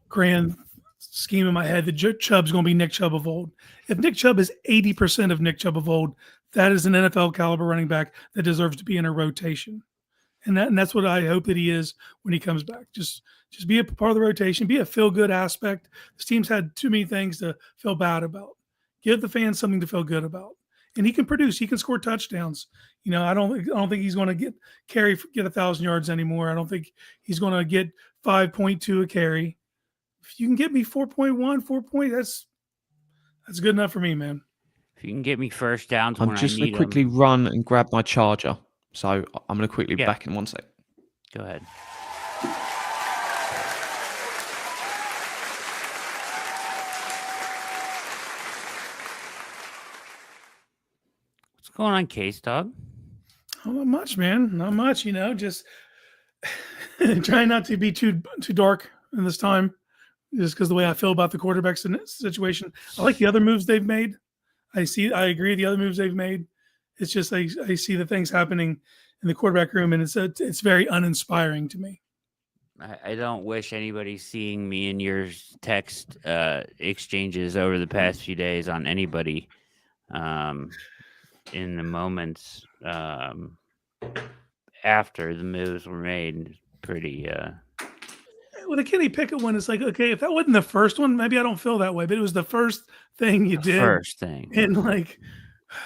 grand scheme in my head that Chubb's going to be Nick Chubb of old. If Nick Chubb is 80% of Nick Chubb of old, that is an NFL caliber running back that deserves to be in a rotation. And that's what I hope that he is when he comes back. Just be a part of the rotation, be a feel-good aspect. This team's had too many things to feel bad about. Give the fans something to feel good about. And he can produce. He can score touchdowns. You know, I don't think he's going to get 1,000 yards anymore. I don't think he's going to get 5.2 a carry. If you can get me 4.1, 4 point, that's good enough for me, man. If you can get me first downs, I'm just going to quickly run and grab my charger. So I'm going to quickly back in 1 sec. Go ahead. What's going on, Case Dog? Oh, not much, man. Not much. You know, just trying not to be too dark in this time, just because the way I feel about the quarterback situation. I like the other moves they've made. I agree with the other moves they've made. It's just I see the things happening in the quarterback room, and it's very uninspiring to me. I don't wish anybody seeing me in your text exchanges over the past few days on anybody in the moments after the moves were made. Pretty. Well, the Kenny Pickett one is like, okay, if that wasn't the first one, maybe I don't feel that way, but it was the first thing you did. First thing. And like,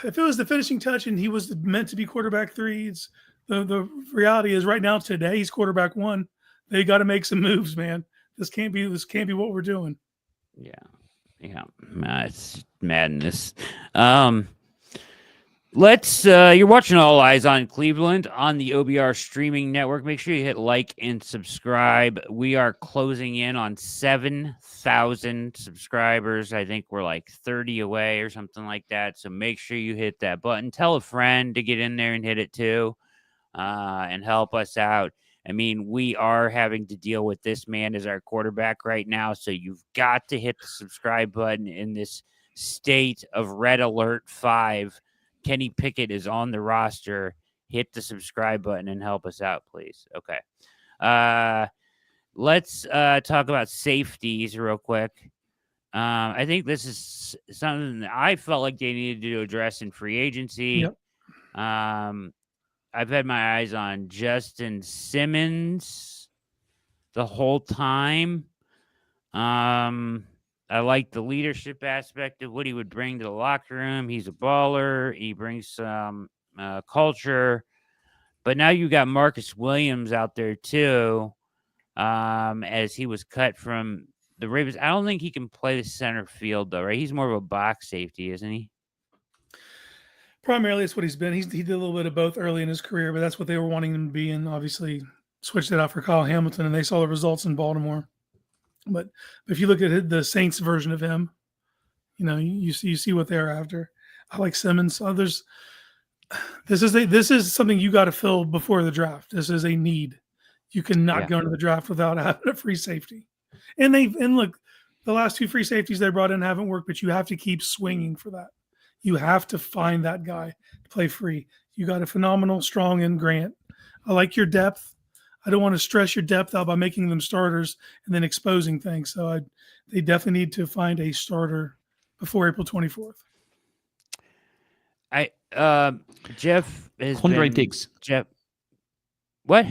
if it was the finishing touch and he was meant to be quarterback 3, it's the reality is right now today he's quarterback 1. They got to make some moves, man. This can't be what we're doing. Yeah. It's madness. You're watching All Eyes on Cleveland on the OBR streaming network. Make sure you hit like and subscribe. We are closing in on 7,000 subscribers. I think we're like 30 away or something like that. So make sure you hit that button. Tell a friend to get in there and hit it too, and help us out. I mean, we are having to deal with this man as our quarterback right now. So you've got to hit the subscribe button in this state of red alert 5. Kenny Pickett is on the roster. Hit the subscribe button and help us out, please. Okay. Let's talk about safeties real quick. I think this is something that I felt like they needed to address in free agency. Yep. I've had my eyes on Justin Simmons the whole time. I like the leadership aspect of what he would bring to the locker room. He's a baller. He brings some culture. But now you got Marcus Williams out there too, as he was cut from the Ravens. I don't think he can play the center field though, right? He's more of a box safety, isn't he? Primarily, it's what he's been. He did a little bit of both early in his career, but that's what they were wanting him to be, and obviously switched it out for Kyle Hamilton, and they saw the results in Baltimore. But if you look at the Saints version of him, you see what they're after. I like Simmons. This is something you got to fill before the draft. This is a need. You cannot go into the draft without having a free safety. And look, the last 2 free safeties they brought in haven't worked, but you have to keep swinging for that. You have to find that guy to play free. You got a phenomenal, strong in Grant. I like your depth. I don't want to stress your depth out by making them starters and then exposing things. So they definitely need to find a starter before April 24th. Jeff has Quandre Diggs. Jeff, what?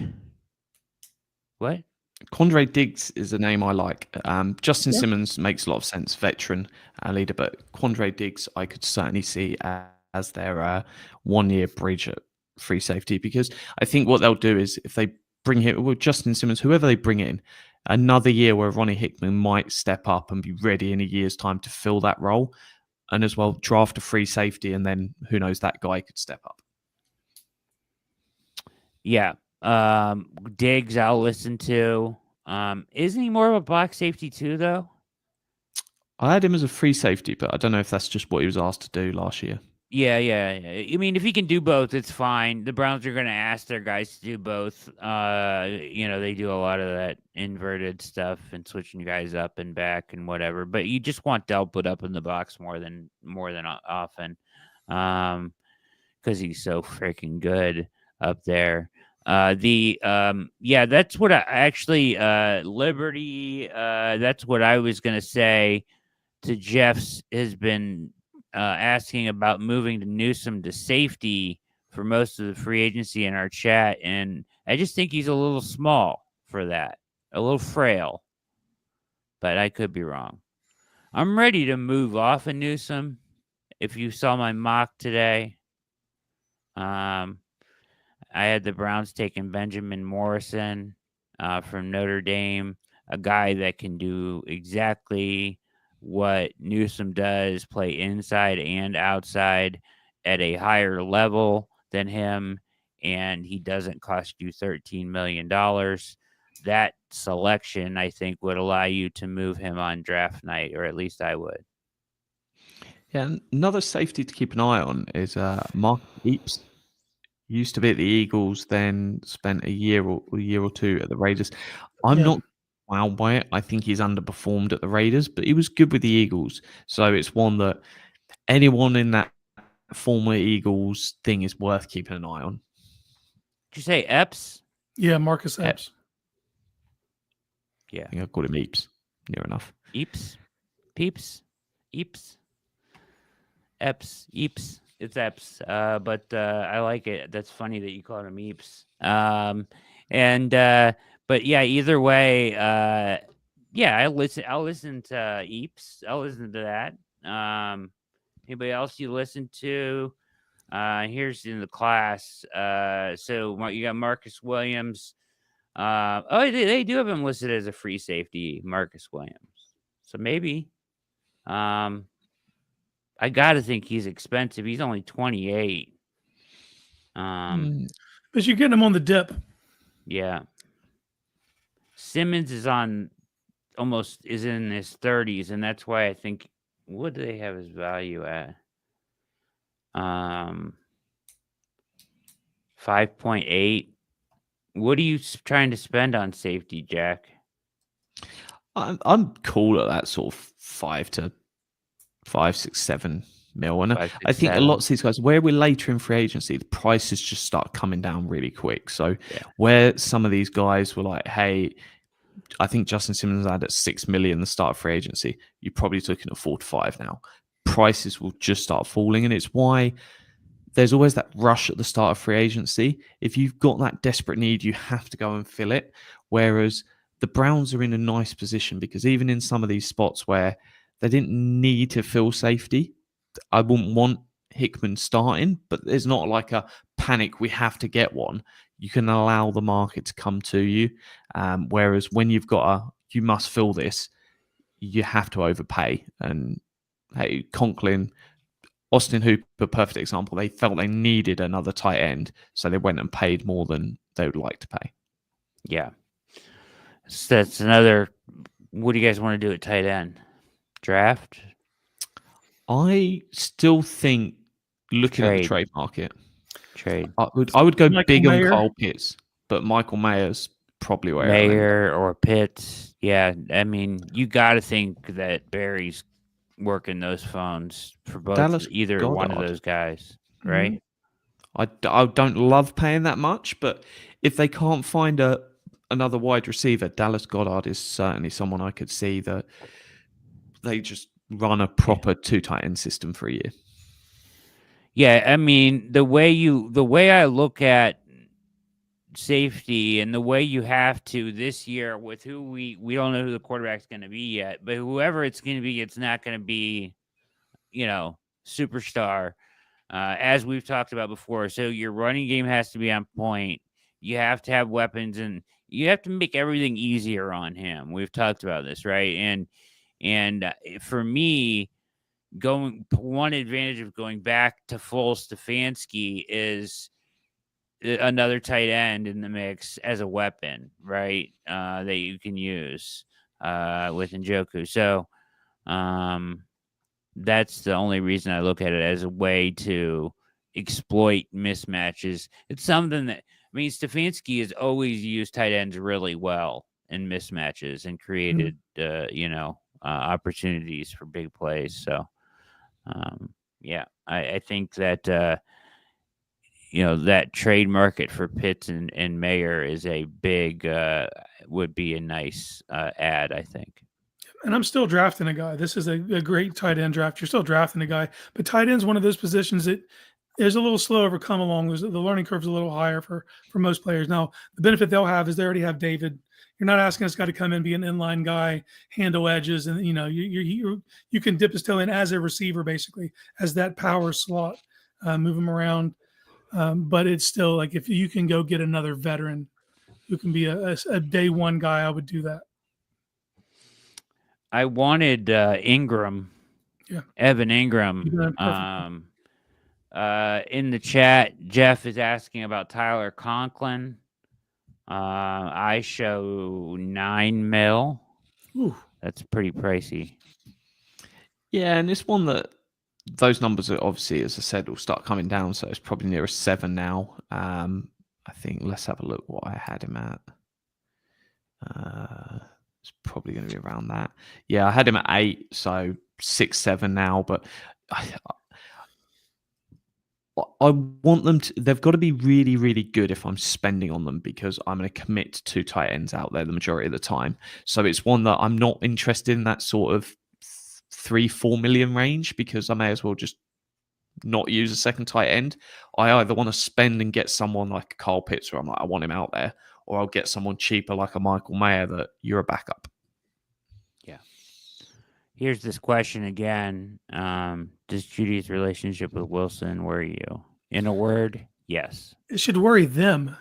Quandre Diggs is a name I like. Justin Simmons makes a lot of sense, veteran leader, but Quandre Diggs I could certainly see as their 1-year bridge at free safety, because I think what they'll do is if they bring him with Justin Simmons, whoever they bring in, another year where Ronnie Hickman might step up and be ready in a year's time to fill that role, and as well draft a free safety, and then who knows, that guy could step up. Yeah. Diggs I'll listen to. Isn't he more of a box safety too, though? I had him as a free safety, but I don't know if that's just what he was asked to do last year. Yeah. I mean, if he can do both, it's fine. The Browns are going to ask their guys to do both. They do a lot of that inverted stuff and switching guys up and back and whatever. But you just want Delpit up in the box more than often, because he's so freaking good up there. That's what I actually Liberty. That's what I was going to say to Jeff's has been. Asking about moving to Newsome to safety for most of the free agency in our chat, and I just think he's a little small for that, a little frail, but I could be wrong. I'm ready to move off of Newsome. If you saw my mock today, I had the Browns taking Benjamin Morrison from Notre Dame, a guy that can do exactly what Newsome does, play inside and outside at a higher level than him, and he doesn't cost you $13 million. That selection, I think, would allow you to move him on draft night, or at least I would. Yeah, another safety to keep an eye on is Mark Eaps. Used to be at the Eagles, then spent a year or two at the Raiders. I'm not wowed by it. I think he's underperformed at the Raiders, but he was good with the Eagles. So it's one that anyone in that former Eagles thing is worth keeping an eye on. Did you say Epps? Yeah, Marcus Epps. Yeah. I think I called him Eaps. Near enough. Eaps? Peeps? Eaps? Epps? Eaps? It's Epps. But I like it. That's funny that you called him Eaps. But yeah, either way, I'll listen to Eaps. I'll listen to that. Anybody else you listen to? Here's in the class. So you got Marcus Williams. They do have him listed as a free safety, Marcus Williams. So maybe. I gotta think he's expensive. He's only 28. But you're getting him on the dip. Yeah. Simmons is in his 30s, and that's why I think, what do they have his value at? 5.8. What are you trying to spend on safety, Jack? I'm cool at that sort of 5 to 6, 7 mil. And I think a lot of these guys, where we're later in free agency, the prices just start coming down really quick. So where some of these guys were like, hey, I think Justin Simmons had at 6 million the start of free agency, you're probably looking at 4 to 5 now. Prices will just start falling, and it's why there's always that rush at the start of free agency. If you've got that desperate need, you have to go and fill it. Whereas the Browns are in a nice position, because even in some of these spots where they didn't need to fill safety, I wouldn't want Hickman starting, but there's not like a panic, we have to get one. You can allow the market to come to you. Whereas when you've got you must fill this, you have to overpay. And hey, Conklin, Austin Hooper, perfect example. They felt they needed another tight end, so they went and paid more than they would like to pay. Yeah. So that's another. What do you guys want to do at tight end? Draft? I still think, looking at the trade market, I would go big on Kyle Pitts, but Michael Mayer's probably where Mayer or Pitts. Yeah, I mean, you got to think that Barry's working those phones for both either one of those guys, right? I don't love paying that much, but if they can't find another wide receiver, Dallas Goedert is certainly someone I could see that they just run a proper 2 tight end system for a year. Yeah, I mean, the way I look at safety and the way you have to this year with who we don't know who the quarterback's going to be yet, but whoever it's going to be, it's not going to be, superstar, as we've talked about before. So your running game has to be on point. You have to have weapons, and you have to make everything easier on him. We've talked about this, right? And for me, one advantage of going back to full Stefanski is another tight end in the mix as a weapon, right? That you can use with Njoku. So that's the only reason I look at it as a way to exploit mismatches. It's something that, Stefanski has always used tight ends really well in mismatches and created, opportunities for big plays. So, I think that, that trade market for Pitts and Mayer is a big, would be a nice add, I think. And I'm still drafting a guy. This is a great tight end draft. You're still drafting a guy, but tight end's one of those positions that is a little slower to come along. The learning curve's a little higher for most players. Now, the benefit they'll have is they already have David. You're not asking this guy to come in, be an inline guy, handle edges, and you can dip his toe in as a receiver, basically, as that power slot, move him around. But it's still like, if you can go get another veteran who can be a day one guy, I would do that. I wanted Ingram, Evan Ingram. In the chat, Jeff is asking about Tyler Conklin. I show $9 million. Ooh. That's pretty pricey. Yeah, and it's one that those numbers are obviously, as I said, will start coming down. So it's probably near a 7 now. I think let's have a look what I had him at. It's probably going to be around that. Yeah, I had him at 8, so 6, 7 now. But I want them to, they've got to be really, really good if I'm spending on them, because I'm going to commit to 2 tight ends out there the majority of the time. So it's one that I'm not interested in that sort of 3-4 million range, because I may as well just not use a second tight end. I either want to spend and get someone like Kyle Pitts, where I'm like, I want him out there, or I'll get someone cheaper like a Michael Mayer that you're a backup. Yeah. Here's this question again. Does Judy's relationship with Wilson worry you? In a word, yes. It should worry them.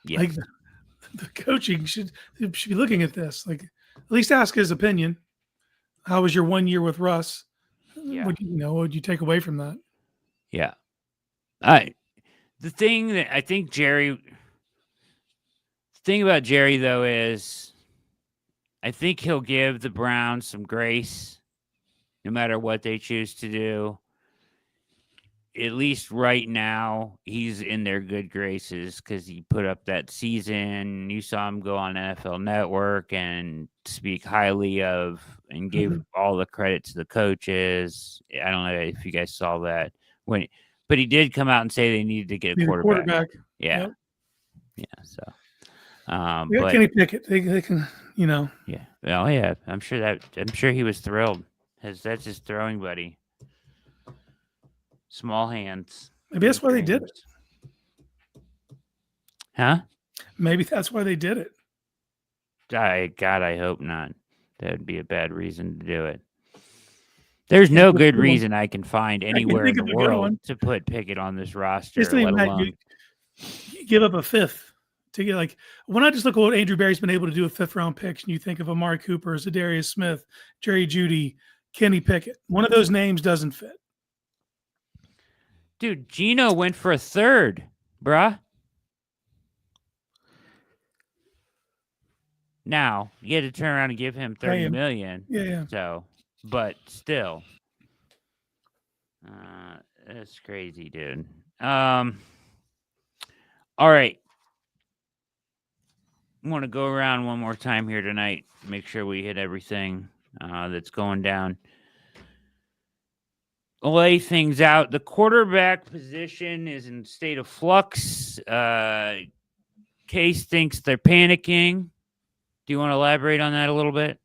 Yes. Like the coaching should be looking at this. Like, at least ask his opinion. How was your 1 year with Russ? Yeah. What would you take away from that? Yeah. The thing that I think the thing about Jerry, though, is I think he'll give the Browns some grace no matter what they choose to do. At least right now, he's in their good graces because he put up that season. You saw him go on NFL Network and speak highly of and gave all the credit to the coaches. I don't know if you guys saw that. But he did come out and say they needed to get a quarterback. Yeah. Yep. Yeah. So. But Kenny Pickett, they can, Yeah. Well, yeah. I'm sure he was thrilled. That's his throwing buddy. Small hands. Maybe that's why they did it. Huh? Maybe that's why they did it. God, I hope not. That would be a bad reason to do it. There's no good reason I can find anywhere in the world to put Pickett on this roster. You give up a 5th to get, like, when I just look at what Andrew Berry's been able to do with 5th round picks, and you think of Amari Cooper, Zadarius Smith, Jerry Jeudy, Kenny Pickett, one of those names doesn't fit. Dude, Gino went for a third, bruh. Now, you had to turn around and give him $30 million. Yeah. So, but still. That's crazy, dude. All right. I want to go around one more time here tonight. Make sure we hit everything that's going down. Lay things out. The quarterback position is in state of flux. Case thinks they're panicking. Do you want to elaborate on that a little bit?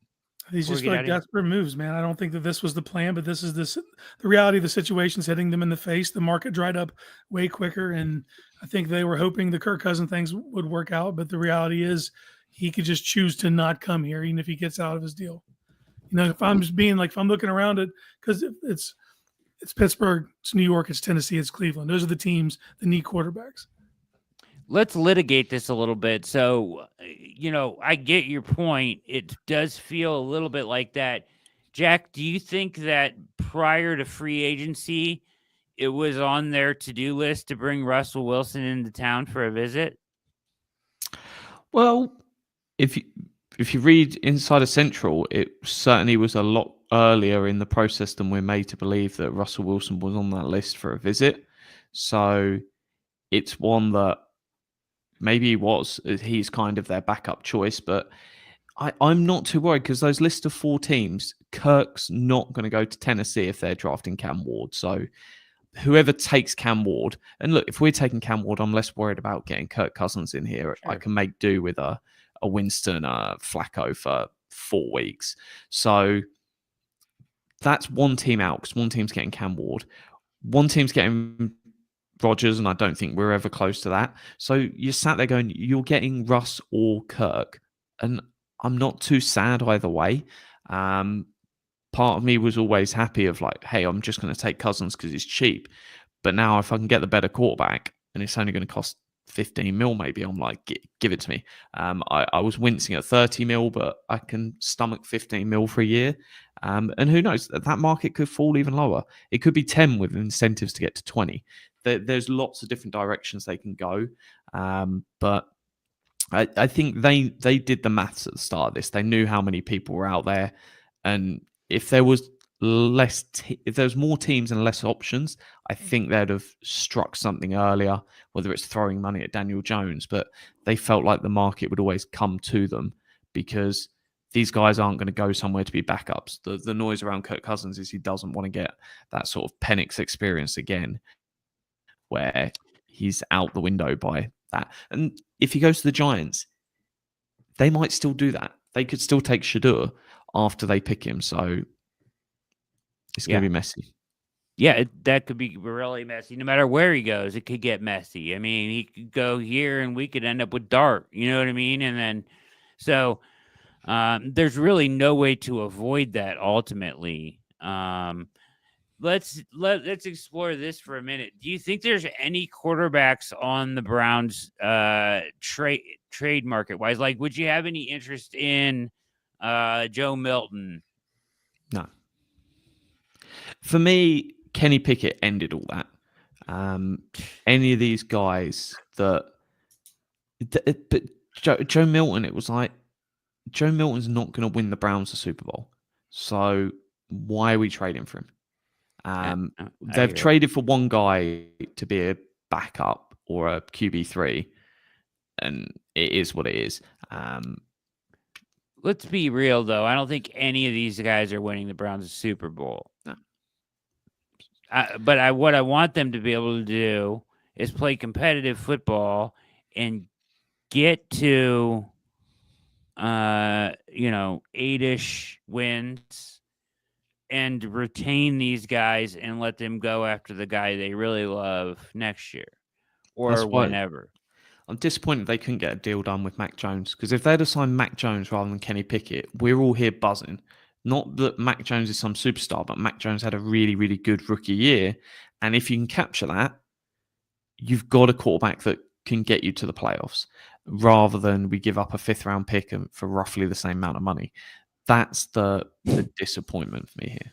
These just like desperate moves, man. I don't think that this was the plan, but this is the reality of the situation's hitting them in the face. The market dried up way quicker, and I think they were hoping the Kirk Cousins things would work out. But the reality is, he could just choose to not come here, even if he gets out of his deal. You know, if I'm looking around it, because it's Pittsburgh, it's New York, it's Tennessee, it's Cleveland. Those are the teams that need quarterbacks. Let's litigate this a little bit. So, you know, I get your point. It does feel a little bit like that. Jack, do you think that prior to free agency, it was on their to-do list to bring Russell Wilson into town for a visit? Well, if you read Insider Central, it certainly was a lot earlier in the process than we're made to believe that Russell Wilson was on that list for a visit. So it's one that maybe he's kind of their backup choice, but I'm not too worried because those list of 4 teams, Kirk's not going to go to Tennessee if they're drafting Cam Ward. So whoever takes Cam Ward, and look, if we're taking Cam Ward, I'm less worried about getting Kirk Cousins in here. Sure. I can make do with a Winston Flacco for 4 weeks. So that's one team out because one team's getting Cam Ward. One team's getting Rodgers, and I don't think we're ever close to that. So you're sat there going, you're getting Russ or Kirk, and I'm not too sad either way. Part of me was always happy of like, hey, I'm just going to take Cousins because it's cheap. But now if I can get the better quarterback and it's only going to cost 15 mil, maybe I'm like, give it to me. I was wincing at 30 mil, but I can stomach 15 mil for a year. And who knows, that market could fall even lower. It could be 10 with incentives to get to 20. There's lots of different directions they can go. But I think they did the maths at the start of this. They knew how many people were out there. And if there was if there was more teams and less options, I think they'd have struck something earlier, whether it's throwing money at Daniel Jones. But they felt like the market would always come to them because these guys aren't going to go somewhere to be backups. The noise around Kirk Cousins is he doesn't want to get that sort of Penix experience again, where he's out the window by that. And if he goes to the Giants, they might still do that. They could still take Shador after they pick him. So it's going to be messy. Yeah, that could be really messy. No matter where he goes, it could get messy. I mean, he could go here and we could end up with Dart. You know what I mean? And then, so there's really no way to avoid that ultimately. Let's explore this for a minute. Do you think there's any quarterbacks on the Browns trade market wise? Like, would you have any interest in Joe Milton? No. For me, Kenny Pickett ended all that. Any of these guys but Joe Milton, it was like Joe Milton's not going to win the Browns the Super Bowl. So why are we trading for him? They've traded for one guy to be a backup or a QB3, and it is what it is. Let's be real, though. I don't think any of these guys are winning the Browns a Super Bowl. No. But what I want them to be able to do is play competitive football and get to, 8-ish wins and retain these guys and let them go after the guy they really love next year or whenever. I'm disappointed they couldn't get a deal done with Mac Jones, because if they'd have signed Mac Jones rather than Kenny Pickett, we're all here buzzing. Not that Mac Jones is some superstar, but Mac Jones had a really, really good rookie year. And if you can capture that, you've got a quarterback that can get you to the playoffs, rather than we give up a 5th-round pick for roughly the same amount of money. That's the disappointment for me here.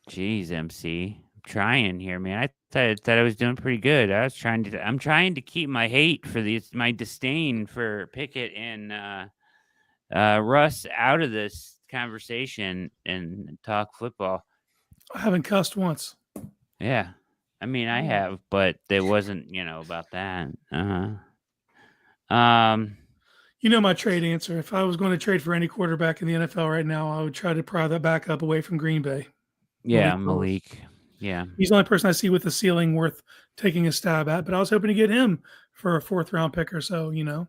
Jeez, MC. I'm trying here, man. I thought I was doing pretty good. I'm trying to keep my hate for my disdain for Pickett and Russ out of this conversation and talk football. I haven't cussed once. Yeah. I mean, I have, but it wasn't, about that. You know my trade answer. If I was going to trade for any quarterback in the NFL right now, I would try to pry that back up away from Green Bay. Yeah, Malik. Yeah. He's the only person I see with a ceiling worth taking a stab at, but I was hoping to get him for a 4th round pick or so, you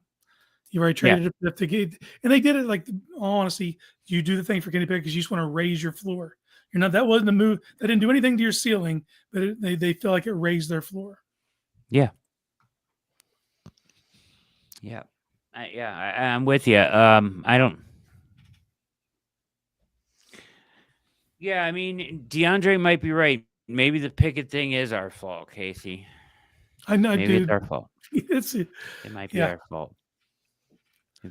already traded it to get, and they did it like, honestly, you do the thing for Kenny Pickett because you just want to raise your floor. That wasn't the move. That didn't do anything to your ceiling, but they feel like it raised their floor. Yeah. Yeah. I'm with you. I don't. Yeah, I mean, DeAndre might be right. Maybe the Pickett thing is our fault, Casey. I know, Maybe dude. it's our fault. It might be our fault. It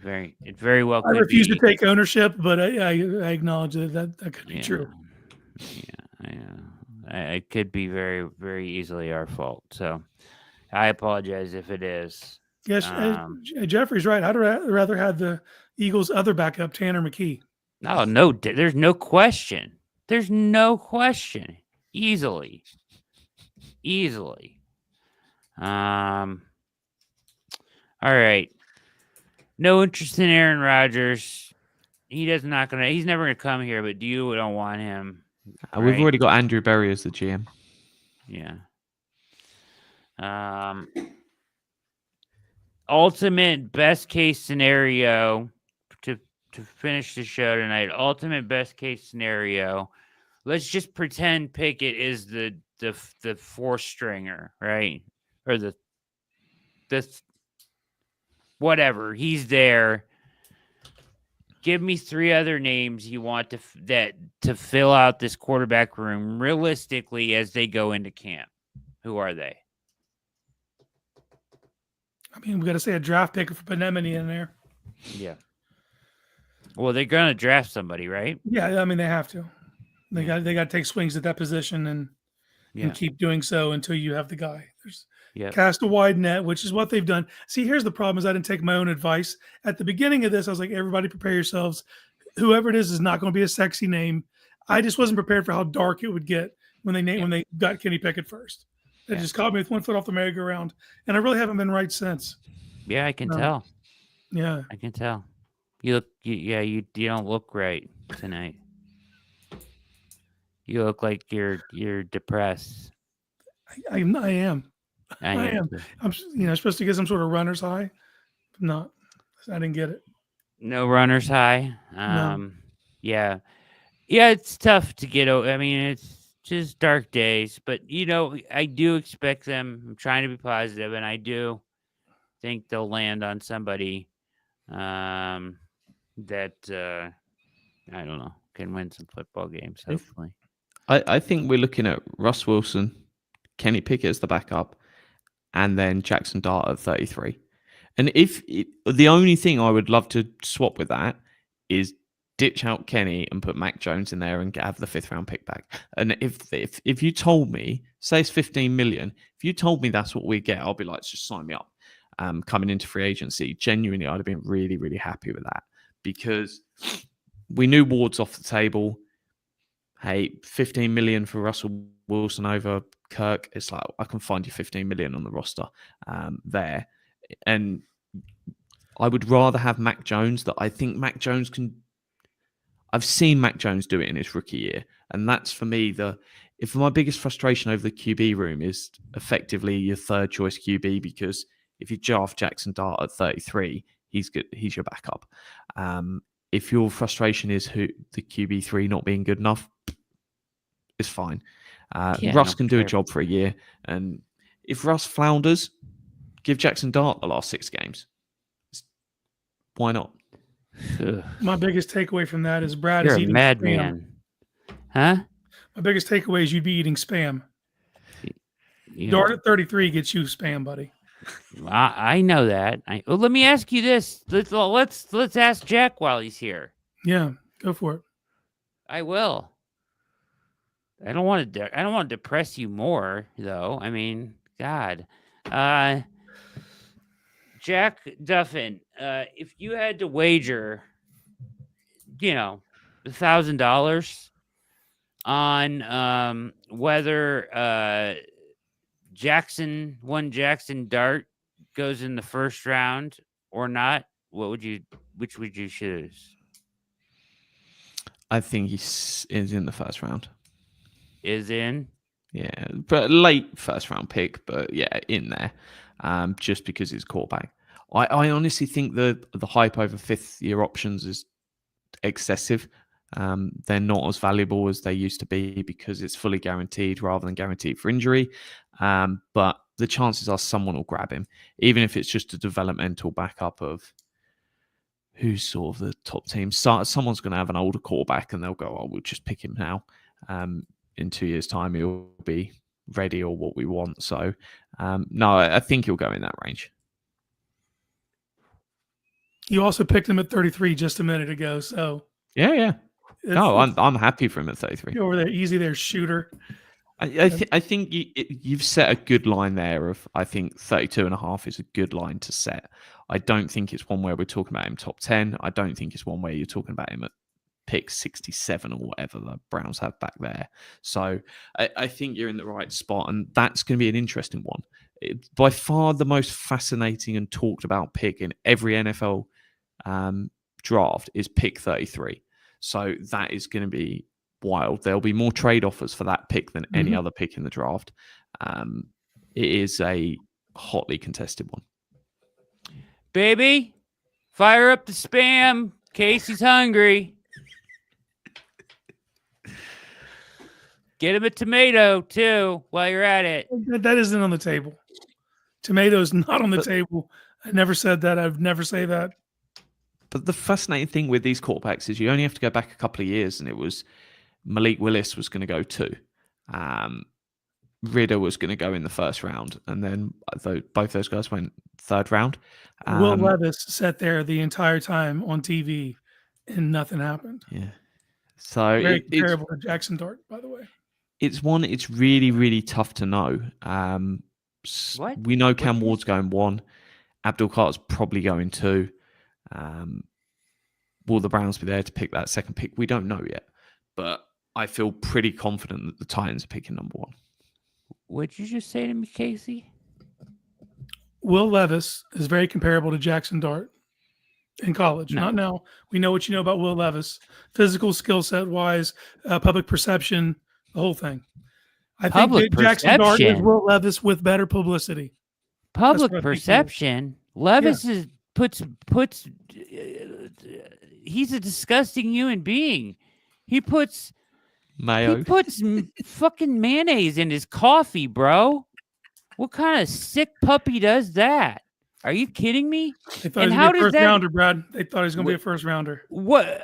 very well could I refuse be. to take ownership, but I acknowledge that could be true. Yeah, it could be very, very easily our fault. So I apologize if it is. Yes, Jeffrey's right. I'd rather have the Eagles' other backup, Tanner McKee. No, there's no question. There's no question. Easily. All right. No interest in Aaron Rodgers. He's never gonna come here, but you don't want him. Right? We've already got Andrew Berry as the GM. Yeah. Ultimate best case scenario to finish the show tonight. Ultimate best case scenario. Let's just pretend Pickett is the 4th stringer, right? Or the whatever. He's there. Give me 3 other names you want to fill out this quarterback room realistically as they go into camp. Who are they? I mean, we got to say a draft pick for Kinnamon in there. Yeah. Well, they're going to draft somebody, right? Yeah, I mean they have to. They got to take swings at that position and keep doing so until you have the guy. Cast a wide net, which is what they've done. See, here's the problem: is I didn't take my own advice at the beginning of this. I was like, everybody, prepare yourselves. Whoever it is not going to be a sexy name. I just wasn't prepared for how dark it would get when they got Kenny Pickett first. It just caught me with one foot off the merry-go-round, and I really haven't been right since. Yeah, I can tell. Yeah, I can tell. You don't look right tonight. You look like you're depressed. I am. I am. I'm supposed to get some sort of runner's high. No, I didn't get it. No runner's high. No. Yeah, it's tough to get over. I mean, it's just dark days, but I do expect them. I'm trying to be positive, and I do think they'll land on somebody that I don't know, can win some football games. Hopefully, I think we're looking at Russ Wilson, Kenny Pickett as the backup, and then Jackson Dart at 33. And the only thing I would love to swap with that is ditch out Kenny and put Mac Jones in there and have the 5th round pick back. And if you told me, say it's 15 million, if you told me that's what we get, I'll be like, just sign me up. Coming into free agency, genuinely, I'd have been really, really happy with that because we knew Ward's off the table. Hey, 15 million for Russell Wilson over Kirk. It's like, I can find you 15 million on the roster there. And I would rather have Mac Jones. That I think Mac Jones can. I've seen Mac Jones do it in his rookie year. And that's for me, if my biggest frustration over the QB room is effectively your 3rd choice QB, because if you draft Jackson Dart at 33, he's good. He's your backup. If your frustration is the QB3 not being good enough, it's fine. Russ can do a job for a year. And if Russ flounders, give Jackson Dart the last 6 games. Why not? My biggest takeaway from that is Brad You're is a eating madman. Huh? My biggest takeaway is you'd be eating spam. Dart at 33 gets you spam, buddy. I know that. Let me ask you this. Let's ask Jack while he's here. Yeah, go for it. I will. I don't want to depress you more, though. I mean, God. Jack Duffin, if you had to wager, $1,000 on whether Jackson Dart goes in the first round or not, which would you choose? I think he is in the first round. Is in? Yeah, but late first round pick, but yeah, in there. Just because he's quarterback. I honestly think the hype over 5th-year options is excessive. They're not as valuable as they used to be because it's fully guaranteed rather than guaranteed for injury. But the chances are someone will grab him, even if it's just a developmental backup of who's sort of the top team. Someone's going to have an older quarterback and they'll go, oh, we'll just pick him now. In 2 years' time, he'll be ready or what we want. So, no, I think he'll go in that range. You also picked him at 33 just a minute ago. So, yeah. No, I'm happy for him at 33. Over there, easy there, shooter. I think you've set a good line there of, I think 32.5 is a good line to set. I don't think it's one where we're talking about him top 10. I don't think it's one where you're talking about him at pick 67 or whatever the Browns have back there. So I think you're in the right spot, and that's going to be an interesting one. By far the most fascinating and talked about pick in every NFL draft is pick 33. So that is going to be wild. There'll be more trade offers for that pick than any other pick in the draft. It is a hotly contested one. Baby, fire up the spam. Casey's hungry. Get him a tomato, too, while you're at it. That isn't on the table. Tomato's not on the table. I never said that. I'd never say that. But the fascinating thing with these quarterbacks is you only have to go back a couple of years, and it was Malik Willis was going to go 2. Ridder was going to go in the first round, and then both those guys went 3rd round. Will Levis sat there the entire time on TV, and nothing happened. Yeah. So very comparable to Jackson Dart, by the way. It's really, really tough to know. We know Cam Ward's going 1. Abdul Carter's probably going 2. Will the Browns be there to pick that second pick? We don't know yet. But I feel pretty confident that the Titans are picking number 1. What'd you just say to me, Casey? Will Levis is very comparable to Jackson Dart in college. No. Not now. We know what you know about Will Levis. Physical skill set wise, public perception, the whole thing. I think that Jackson Dart is Will Levis with better publicity. Public perception? Levis puts he's a disgusting human being. He puts mayo. He puts fucking mayonnaise in his coffee, bro. What kind of sick puppy does that? Are you kidding me? They thought he was going to be a first rounder, Brad. They thought he was going to be a first rounder. What?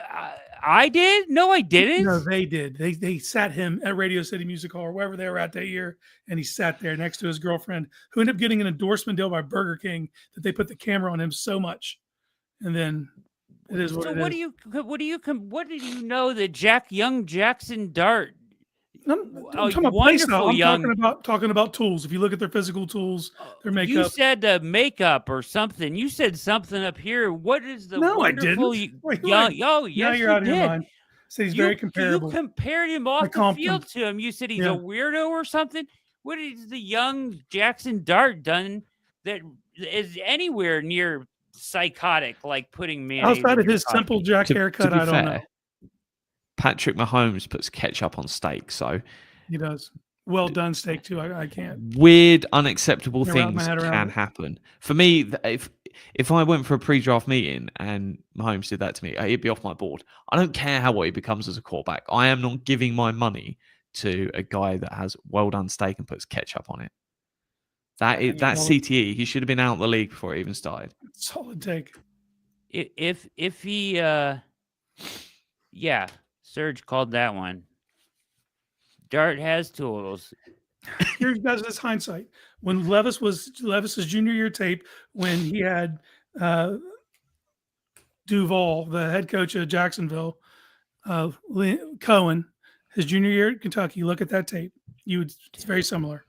I did? No, I didn't. No, they did. They sat him at Radio City Music Hall or wherever they were at that year, and he sat there next to his girlfriend, who ended up getting an endorsement deal by Burger King that they put the camera on him so much, and then it is what it is. What did you know that Jackson Dart? I'm talking about play style. I'm talking about tools. If you look at their physical tools, their makeup. You said makeup or something. You said something up here. What is the wonderful young? Oh, yes, now you're out of your mind. So he's very comparable. You compared him off the field to him. You said he's a weirdo or something. What is the young Jackson Dart done that is anywhere near psychotic, like putting mayonnaise outside of his simple Jack haircut? I don't know. Patrick Mahomes puts ketchup on steak, so he does. Well done steak too. I can't. Weird, unacceptable things can happen. For me, if I went for a pre-draft meeting and Mahomes did that to me, he'd be off my board. I don't care how what he becomes as a quarterback. I am not giving my money to a guy that has well done steak and puts ketchup on it. That's CTE. He should have been out of the league before he even started. Solid take. If he, Serge called that one. Dart has tools. Here guys, this hindsight. When Levis's junior year tape, when he had Duval, the head coach of Jacksonville, Cohen, His junior year at Kentucky. Look at that tape. It's very similar.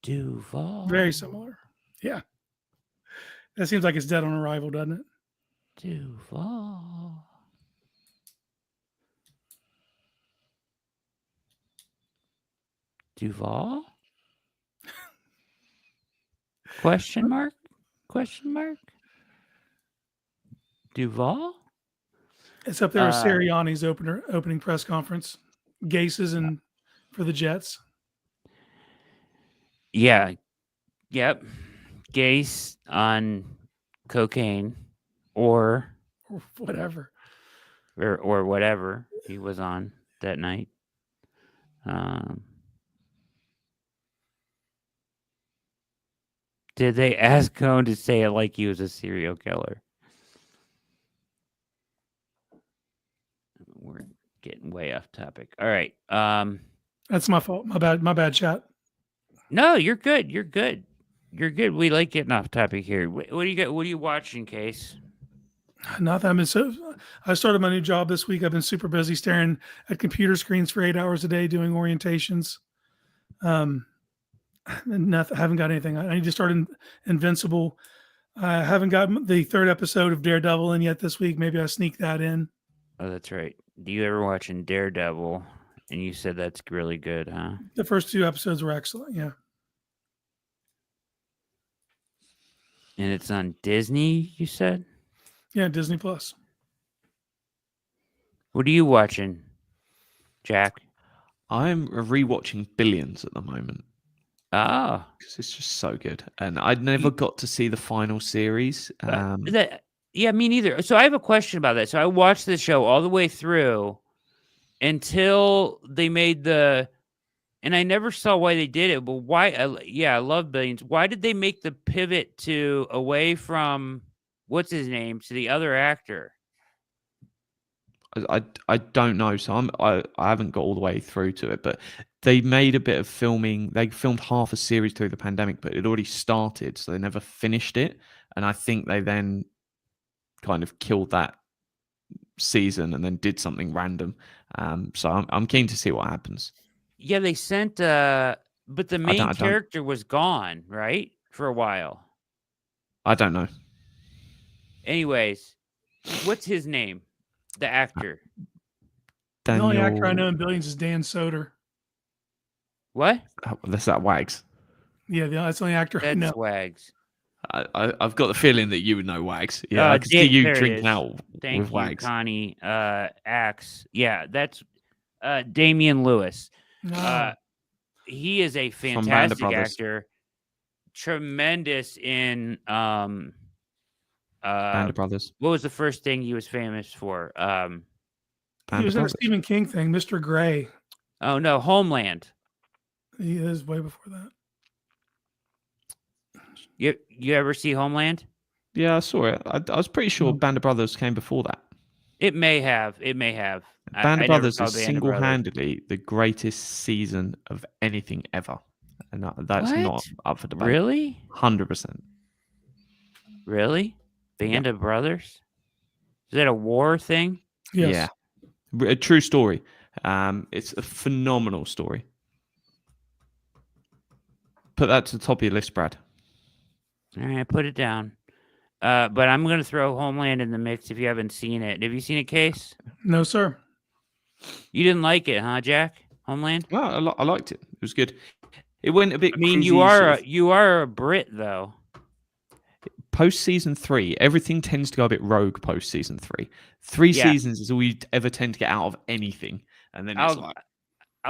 Duval. Very similar. Yeah. That seems like it's dead on arrival, doesn't it? Duval. Duval? Question mark? Question mark? Duval? It's up there with Sirianni's opening press conference. Gases and for the Jets. Yeah. Yep. Gase on cocaine or whatever. Or whatever he was on that night. Did they ask Cohn to say it like he was a serial killer? We're getting way off topic. All right. That's my fault. My bad, chat. No, you're good. You're good. You're good. We like getting off topic here. What do you got? What are you watching, Case? Nothing. I started my new job this week. I've been super busy staring at computer screens for 8 hours a day doing orientations. Nothing. I haven't got anything. I need to start Invincible. I haven't got the 3rd episode of Daredevil in yet this week. Maybe I sneak that in. Oh, that's right. Do you ever watching Daredevil? And you said that's really good, huh? The first 2 episodes were excellent. Yeah. And it's on Disney, you said? Yeah, Disney Plus. What are you watching, Jack? I'm rewatching Billions at the moment. Ah, because it's just so good, and I never got to see the final series. Yeah, me neither. So I have a question about that. So I watched the show all the way through until they made and I never saw why they did it. But why? I love Billions. Why did they make the pivot away from what's his name to the other actor? I don't know. So I haven't got all the way through to it, but they made a bit of filming. They filmed half a series through the pandemic, but it already started, so they never finished it. And I think they then kind of killed that season and then did something random. So I'm keen to see what happens. Yeah, they sent, but the main character was gone, right, for a while. I don't know. Anyways, what's his name? The actor. Daniel... The only actor I know in Billions is Dan Soder. What? That's that Wags. Yeah, that's the only actor I know. That's Wags. I've got the feeling that you would know Wags. Yeah, I could see you drinking out with Wags. Connie. Axe. Yeah, that's Damian Lewis. He is a fantastic actor. Tremendous in Band of Brothers. What was the first thing he was famous for? He was in a Stephen King thing, Mr. Gray. Oh no, Homeland. He is way before that. You ever see Homeland? Yeah, I saw it. I was pretty sure Band of Brothers came before that. It may have. Band of Brothers is single-handedly the greatest season of anything ever, and that's not up for debate. Really? 100%. Really? Band of Brothers? Is that a war thing? Yes. Yeah, a true story. It's a phenomenal story. Put that to the top of your list, Brad. All right, put it down. But I'm going to throw Homeland in the mix if you haven't seen it. Have you seen it, Case? No, sir. You didn't like it, huh, Jack? Homeland? Well, I liked it. It was good. It went a bit. I mean, crazy, you are a Brit, though. Post season 3, everything tends to go a bit rogue. Post season 3, 3 seasons is all you ever tend to get out of anything, and then I'll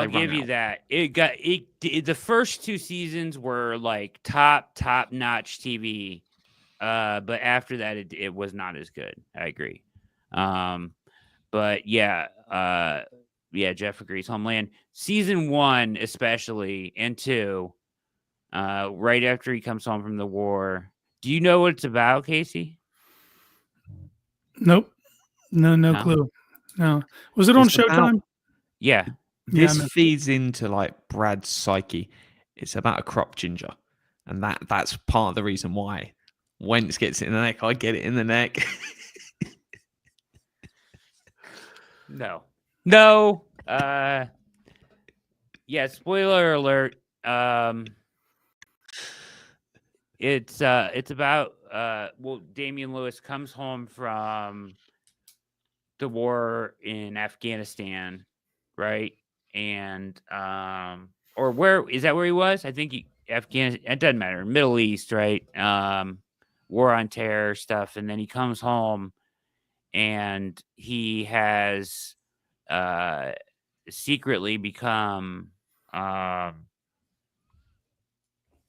give you that. The first 2 seasons were like top notch TV, but after that it was not as good. I agree. But Jeff agrees. Homeland season 1 especially and 2, right after he comes home from the war. Do you know what it's about, Casey? Nope. No clue. No. Was it on Showtime? Yeah. This feeds into like Brad's psyche. It's about a crop ginger, and that's part of the reason why Wentz gets it in the neck. I get it in the neck. No. Yeah, spoiler alert. It's about Damian Lewis comes home from the war in Afghanistan, right? And or where is that where he was? I think Afghanistan. It doesn't matter. Middle East, right? War on terror stuff, and then he comes home, and he has secretly become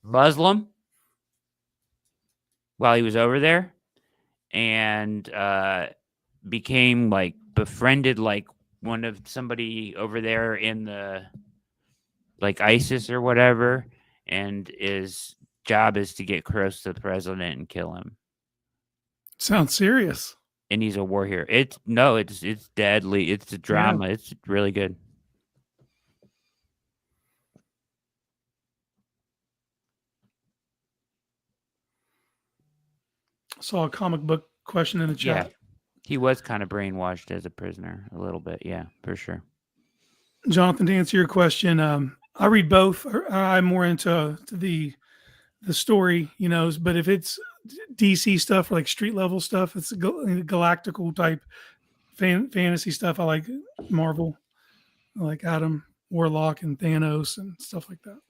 Muslim while he was over there, and became like befriended like one of somebody over there in the like ISIS or whatever, and his job is to get close to the president and kill him. Sounds serious. And he's a war hero. It's deadly. It's a drama. Yeah. It's really good. Saw a comic book question in the chat. Yeah. He was kind of brainwashed as a prisoner a little bit. Yeah, for sure. Jonathan, to answer your question, I read both. I'm more into the story, but if it's DC stuff or like street level stuff, it's galactical type fantasy stuff. I like Marvel. I like Adam Warlock and Thanos and stuff like that.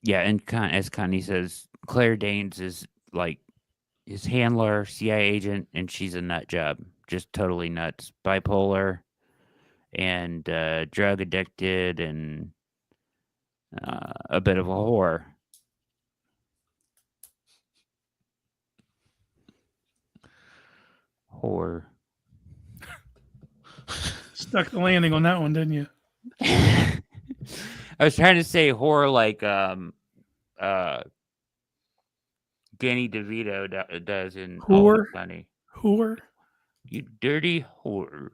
Yeah, and as Connie says, Claire Danes is like his handler, CIA agent, and she's a nut job. Just totally nuts. Bipolar and drug addicted and a bit of a whore. Stuck the landing on that one, didn't you? I was trying to say whore like Danny DeVito does in Whore. Funny. Whore. You dirty whore.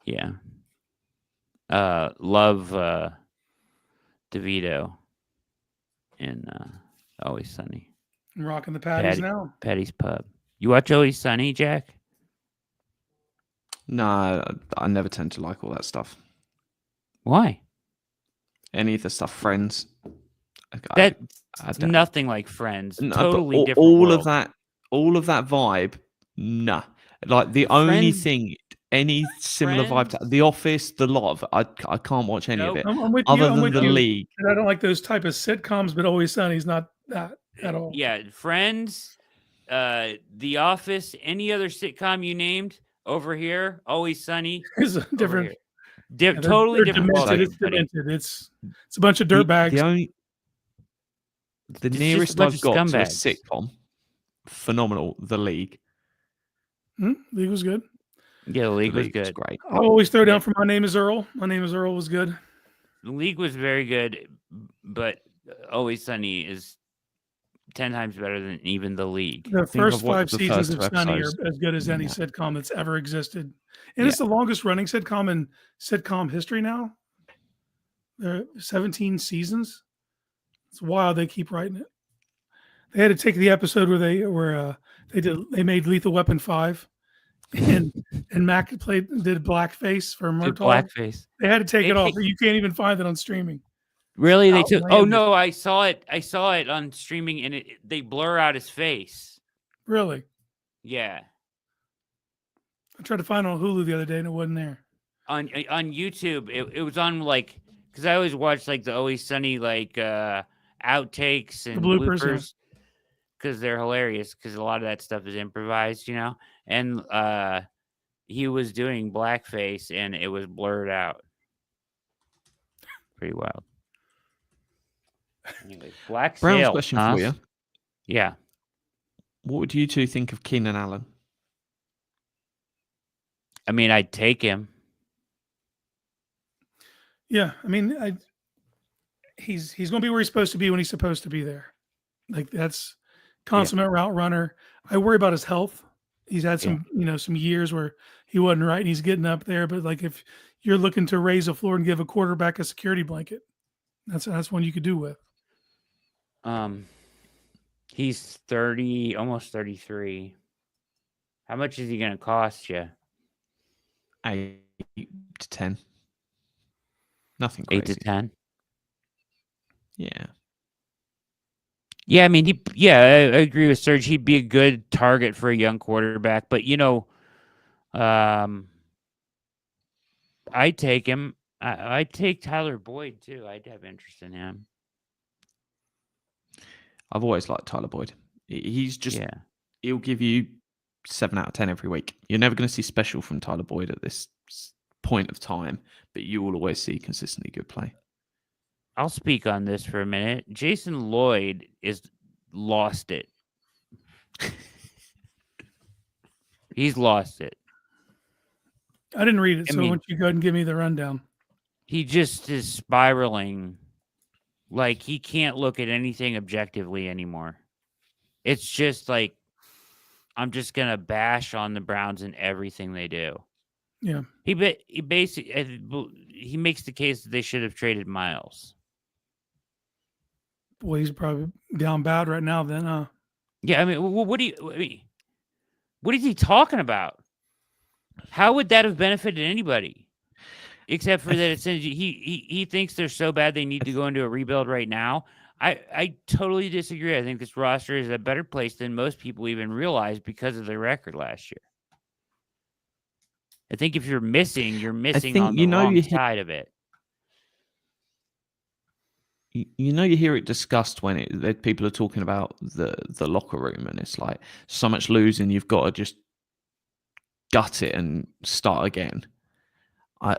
Yeah. Love DeVito in Always Sunny. I'm rocking the Patties now. Patty's Pub. You watch Always Sunny, Jack? No, I never tend to like all that stuff. Why? Any of the stuff, Friends. That's nothing like Friends. No, totally different. All world. of that vibe, nah. Like the only thing, any similar vibe to The Office, The Lot of it, I can't watch any of it. I'm with other you. than The League. And I don't like those type of sitcoms, but Always Sunny's not that at all. Yeah, Friends, The Office, any other sitcom you named over here, Always Sunny is different. Totally different. It's demented. It's a bunch of dirtbags. The nearest I've got to a sitcom, phenomenal, The League. League was good. Yeah, The League was good. Was great. I always throw down for My Name is Earl. My Name is Earl was good. The League was very good, but Always Sunny is 10 times better than even The League. The first 5 seasons of Sunny are as good as any sitcom that's ever existed. And it's the longest running sitcom in sitcom history now. There are 17 seasons. It's wild they keep writing it. They had to take the episode where they made Lethal Weapon 5 and Mac did blackface for Murtaugh. Blackface. They had to take it off. You can't even find it on streaming. Really? They took? Oh no, I saw it on streaming, and they blur out his face. Really? Yeah. I tried to find it on Hulu the other day, and it wasn't there. On YouTube, it was on like because I always watch like the Always Sunny like outtakes and bloopers because they're hilarious because a lot of that stuff is improvised, And he was doing blackface, and it was blurred out. Pretty wild. Anyway, Black Brown's Sail, question for you. Yeah. What would you two think of Keenan Allen? I mean, I'd take him. Yeah, I mean, he's going to be where he's supposed to be when he's supposed to be there. Like that's consummate route runner. I worry about his health. He's had some, some years where he wasn't right, and he's getting up there. But like, if you're looking to raise a floor and give a quarterback a security blanket, that's one you could do with. He's 30, almost 33. How much is he going to cost you? 8 to 10. Nothing crazy. 8 to 10. Yeah. Yeah, I mean, I agree with Serge. He'd be a good target for a young quarterback, but I'd take him. I'd take Tyler Boyd too. I'd have interest in him. I've always liked Tyler Boyd. He's just, he'll give you 7 out of 10 every week. You're never going to see special from Tyler Boyd at this point of time, but you will always see consistently good play. I'll speak on this for a minute. Jason Lloyd is lost it. He's lost it. I didn't read it, so why don't you go ahead and give me the rundown? He just is spiraling. Like, he can't look at anything objectively anymore. It's just like, I'm just going to bash on the Browns in everything they do. Yeah. He basically, he makes the case that they should have traded Miles. Boy, he's probably down bad right now then, huh? Yeah, I mean, what is he talking about? How would that have benefited anybody? Except for that it says he thinks they're so bad they need to go into a rebuild right now. I totally disagree. I think this roster is a better place than most people even realize because of their record last year. I think if you're missing on the wrong side of it. You hear it discussed when people are talking about the locker room, and it's like so much losing, you've got to just gut it and start again.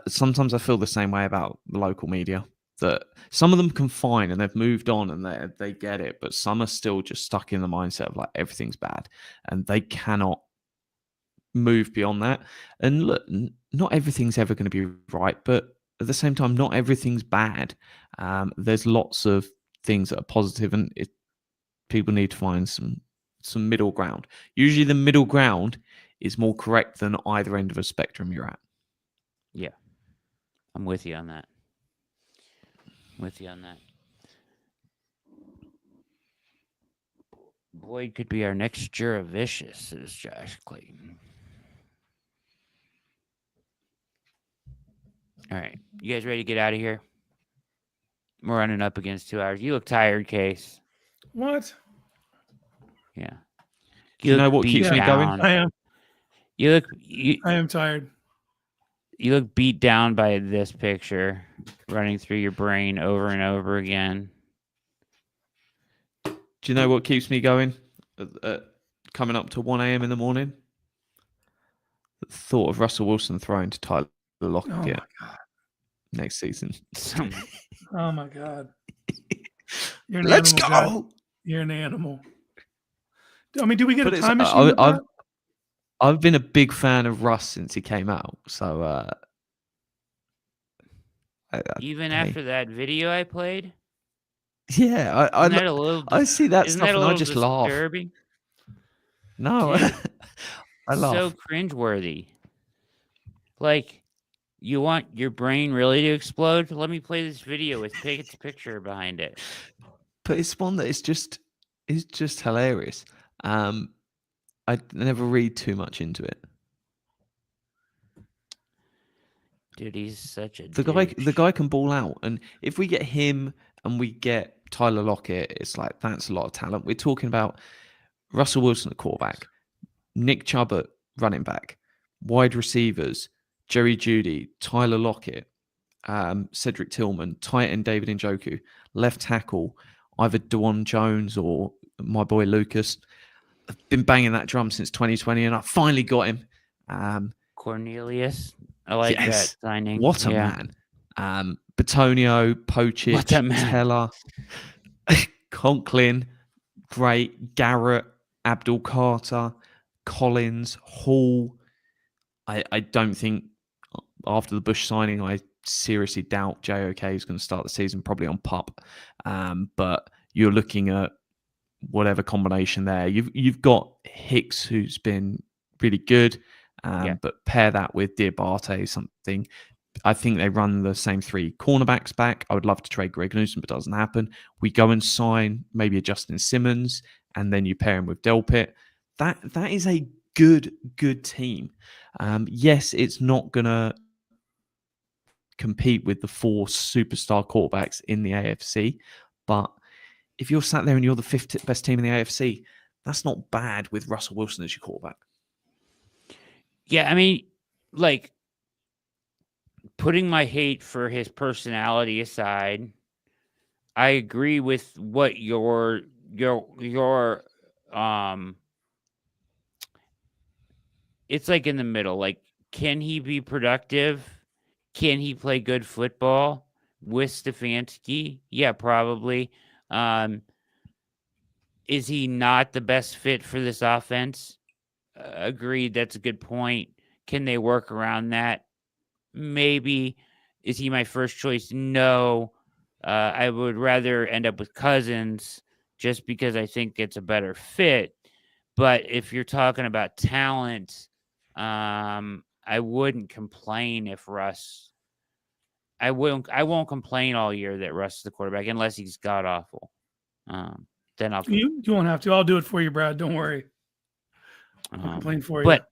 Sometimes I feel the same way about the local media, that some of them can fine and they've moved on and they get it, but some are still just stuck in the mindset of like everything's bad and they cannot move beyond that. And look, not everything's ever going to be right, but at the same time, not everything's bad. There's lots of things that are positive, and people need to find some middle ground. Usually the middle ground is more correct than either end of a spectrum you're at. Yeah, I'm with you on that. Boyd could be our next Juravicious, says Josh Clayton. All right, you guys ready to get out of here? We're running up against 2 hours. You look tired, Case. What? Yeah. You know what keeps me going? I am. I am tired. You look beat down by this picture running through your brain over and over again. Do you know what keeps me going? Coming up to 1 a.m. in the morning? The thought of Russell Wilson throwing to Tyler Lockett. Oh my God. Next season. Oh my God. You're an Let's animal, go. Guy. You're an animal. I mean, do we get a time machine? I've been a big fan of Russ since he came out. So even after that video I played? Yeah, I see that stuff and I just disturbing? laugh. No, dude, I laugh. So cringeworthy. Like, you want your brain really to explode? Let me play this video with Pickett's picture behind it. But it's one that is just hilarious. I never read too much into it. Dude, he's such a the guy can ball out, and if we get him and we get Tyler Lockett, it's like that's a lot of talent. We're talking about Russell Wilson at quarterback, Nick Chubb at running back, wide receivers, Jerry Jeudy, Tyler Lockett, Cedric Tillman, tight end David Njoku, left tackle either Dewan Jones or my boy Lucas. I've been banging that drum since 2020, and I finally got him. Cornelius, I like that signing. What a man! Batonio, Pochich, Teller, Conklin, great. Garrett, Abdul Carter, Collins, Hall. I don't think after the Bush signing, I seriously doubt JOK is going to start the season probably on PUP. But you're looking at whatever combination there. You've got Hicks, who's been really good, but pair that with Diabate, something. I think they run the same 3 cornerbacks back. I would love to trade Greg Newsom, but it doesn't happen. We go and sign maybe a Justin Simmons, and then you pair him with Delpit. That is a good team. Yes, it's not gonna compete with the 4 superstar quarterbacks in the AFC, but if you're sat there and you're the 5th best team in the AFC, that's not bad with Russell Wilson as your quarterback. Yeah, I mean, like, putting my hate for his personality aside, I agree with what your it's like in the middle. Like, can he be productive? Can he play good football with Stefanski? Yeah, probably. Is he not the best fit for this offense? Agreed. That's a good point. Can they work around that? Maybe. Is he my first choice? No. I would rather end up with Cousins just because I think it's a better fit. But if you're talking about talent, I wouldn't complain if Russ. I won't complain all year that Russ is the quarterback unless he's god awful. Then I'll. You won't have to. I'll do it for you, Brad. Don't worry. I'll complain for you. But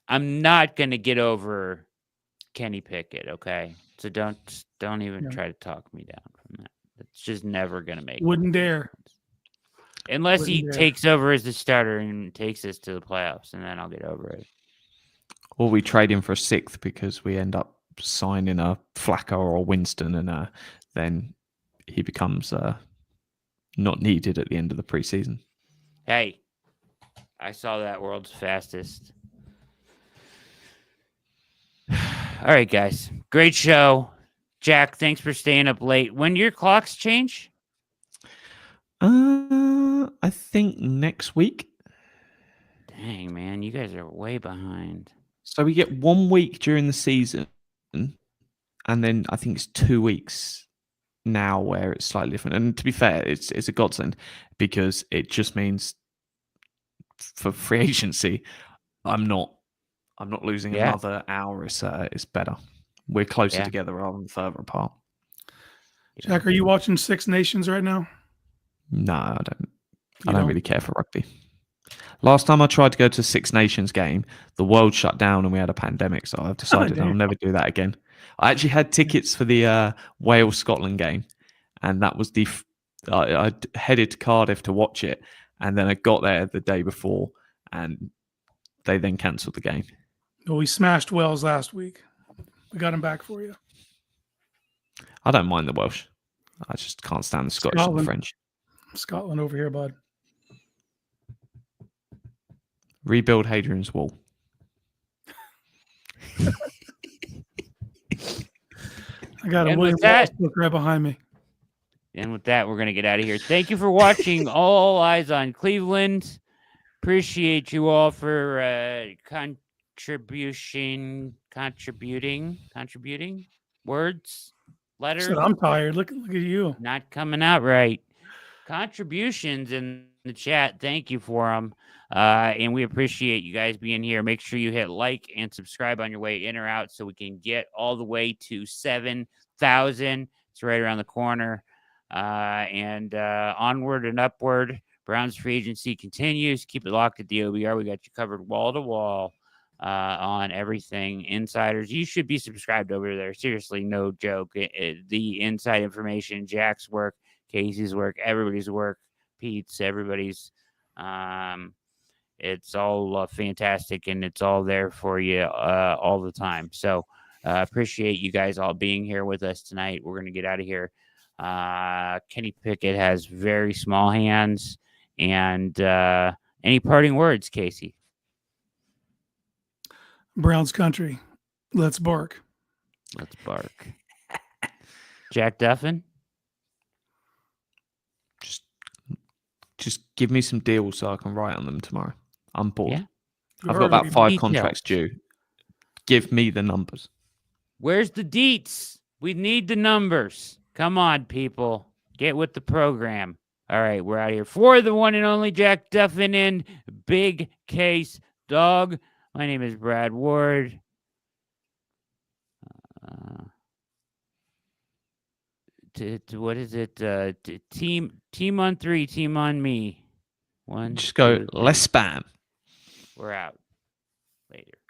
I'm not going to get over Kenny Pickett. Okay, so don't even try to talk me down from that. It's just never going to make. Wouldn't dare. Unless he takes over as the starter and takes us to the playoffs, and then I'll get over it. Or we trade him for a 6th because we end up signing a Flacco or a Winston, and then he becomes not needed at the end of the preseason. Hey, I saw that world's fastest. All right, guys. Great show. Jack, thanks for staying up late. When do your clocks change? I think next week. Dang, man. You guys are way behind. So we get 1 week during the season, and then I think it's 2 weeks now where it's slightly different. And to be fair, it's a godsend because it just means for free agency, I'm not losing another hour. It's better. We're closer together rather than further apart. Jack, are you watching Six Nations right now? No, I don't. I don't really care for rugby. Last time I tried to go to a Six Nations game, the world shut down and we had a pandemic. So I've decided I'll never do that again. I actually had tickets for the Wales-Scotland game, and that was I headed to Cardiff to watch it, and then I got there the day before, and they then cancelled the game. Well, we smashed Wales last week. We got him back for you. I don't mind the Welsh. I just can't stand the Scottish and the French. Scotland over here, bud. Rebuild Hadrian's Wall. I got a William Wallace book right behind me. And with that, we're going to get out of here. Thank you for watching All Eyes on Cleveland. Appreciate you all for contributing words, letters. Said, I'm tired. Look at you. Not coming out right. Contributions in the chat. Thank you for them. And we appreciate you guys being here. Make sure you hit like and subscribe on your way in or out so we can get all the way to 7,000. It's right around the corner. And onward and upward. Browns free agency continues. Keep it locked at the OBR. We got you covered wall to wall on everything. Insiders, you should be subscribed over there. Seriously, no joke. The inside information, Jack's work, Casey's work, everybody's work, Pete's, everybody's. It's all fantastic, and it's all there for you all the time. So appreciate you guys all being here with us tonight. We're going to get out of here. Kenny Pickett has very small hands. And any parting words, Casey? Browns country. Let's bark. Let's bark. Jack Duffin? Just give me some deals so I can write on them tomorrow. I'm bored. Yeah. I've got about 5 contracts due. Give me the numbers. Where's the deets? We need the numbers. Come on, people. Get with the program. All right, we're out of here. For the one and only Jack Duffin and Big Case Dog, my name is Brad Ward. What is it? Team on 3, team on me. One. Just go, less spam. We're out. Later.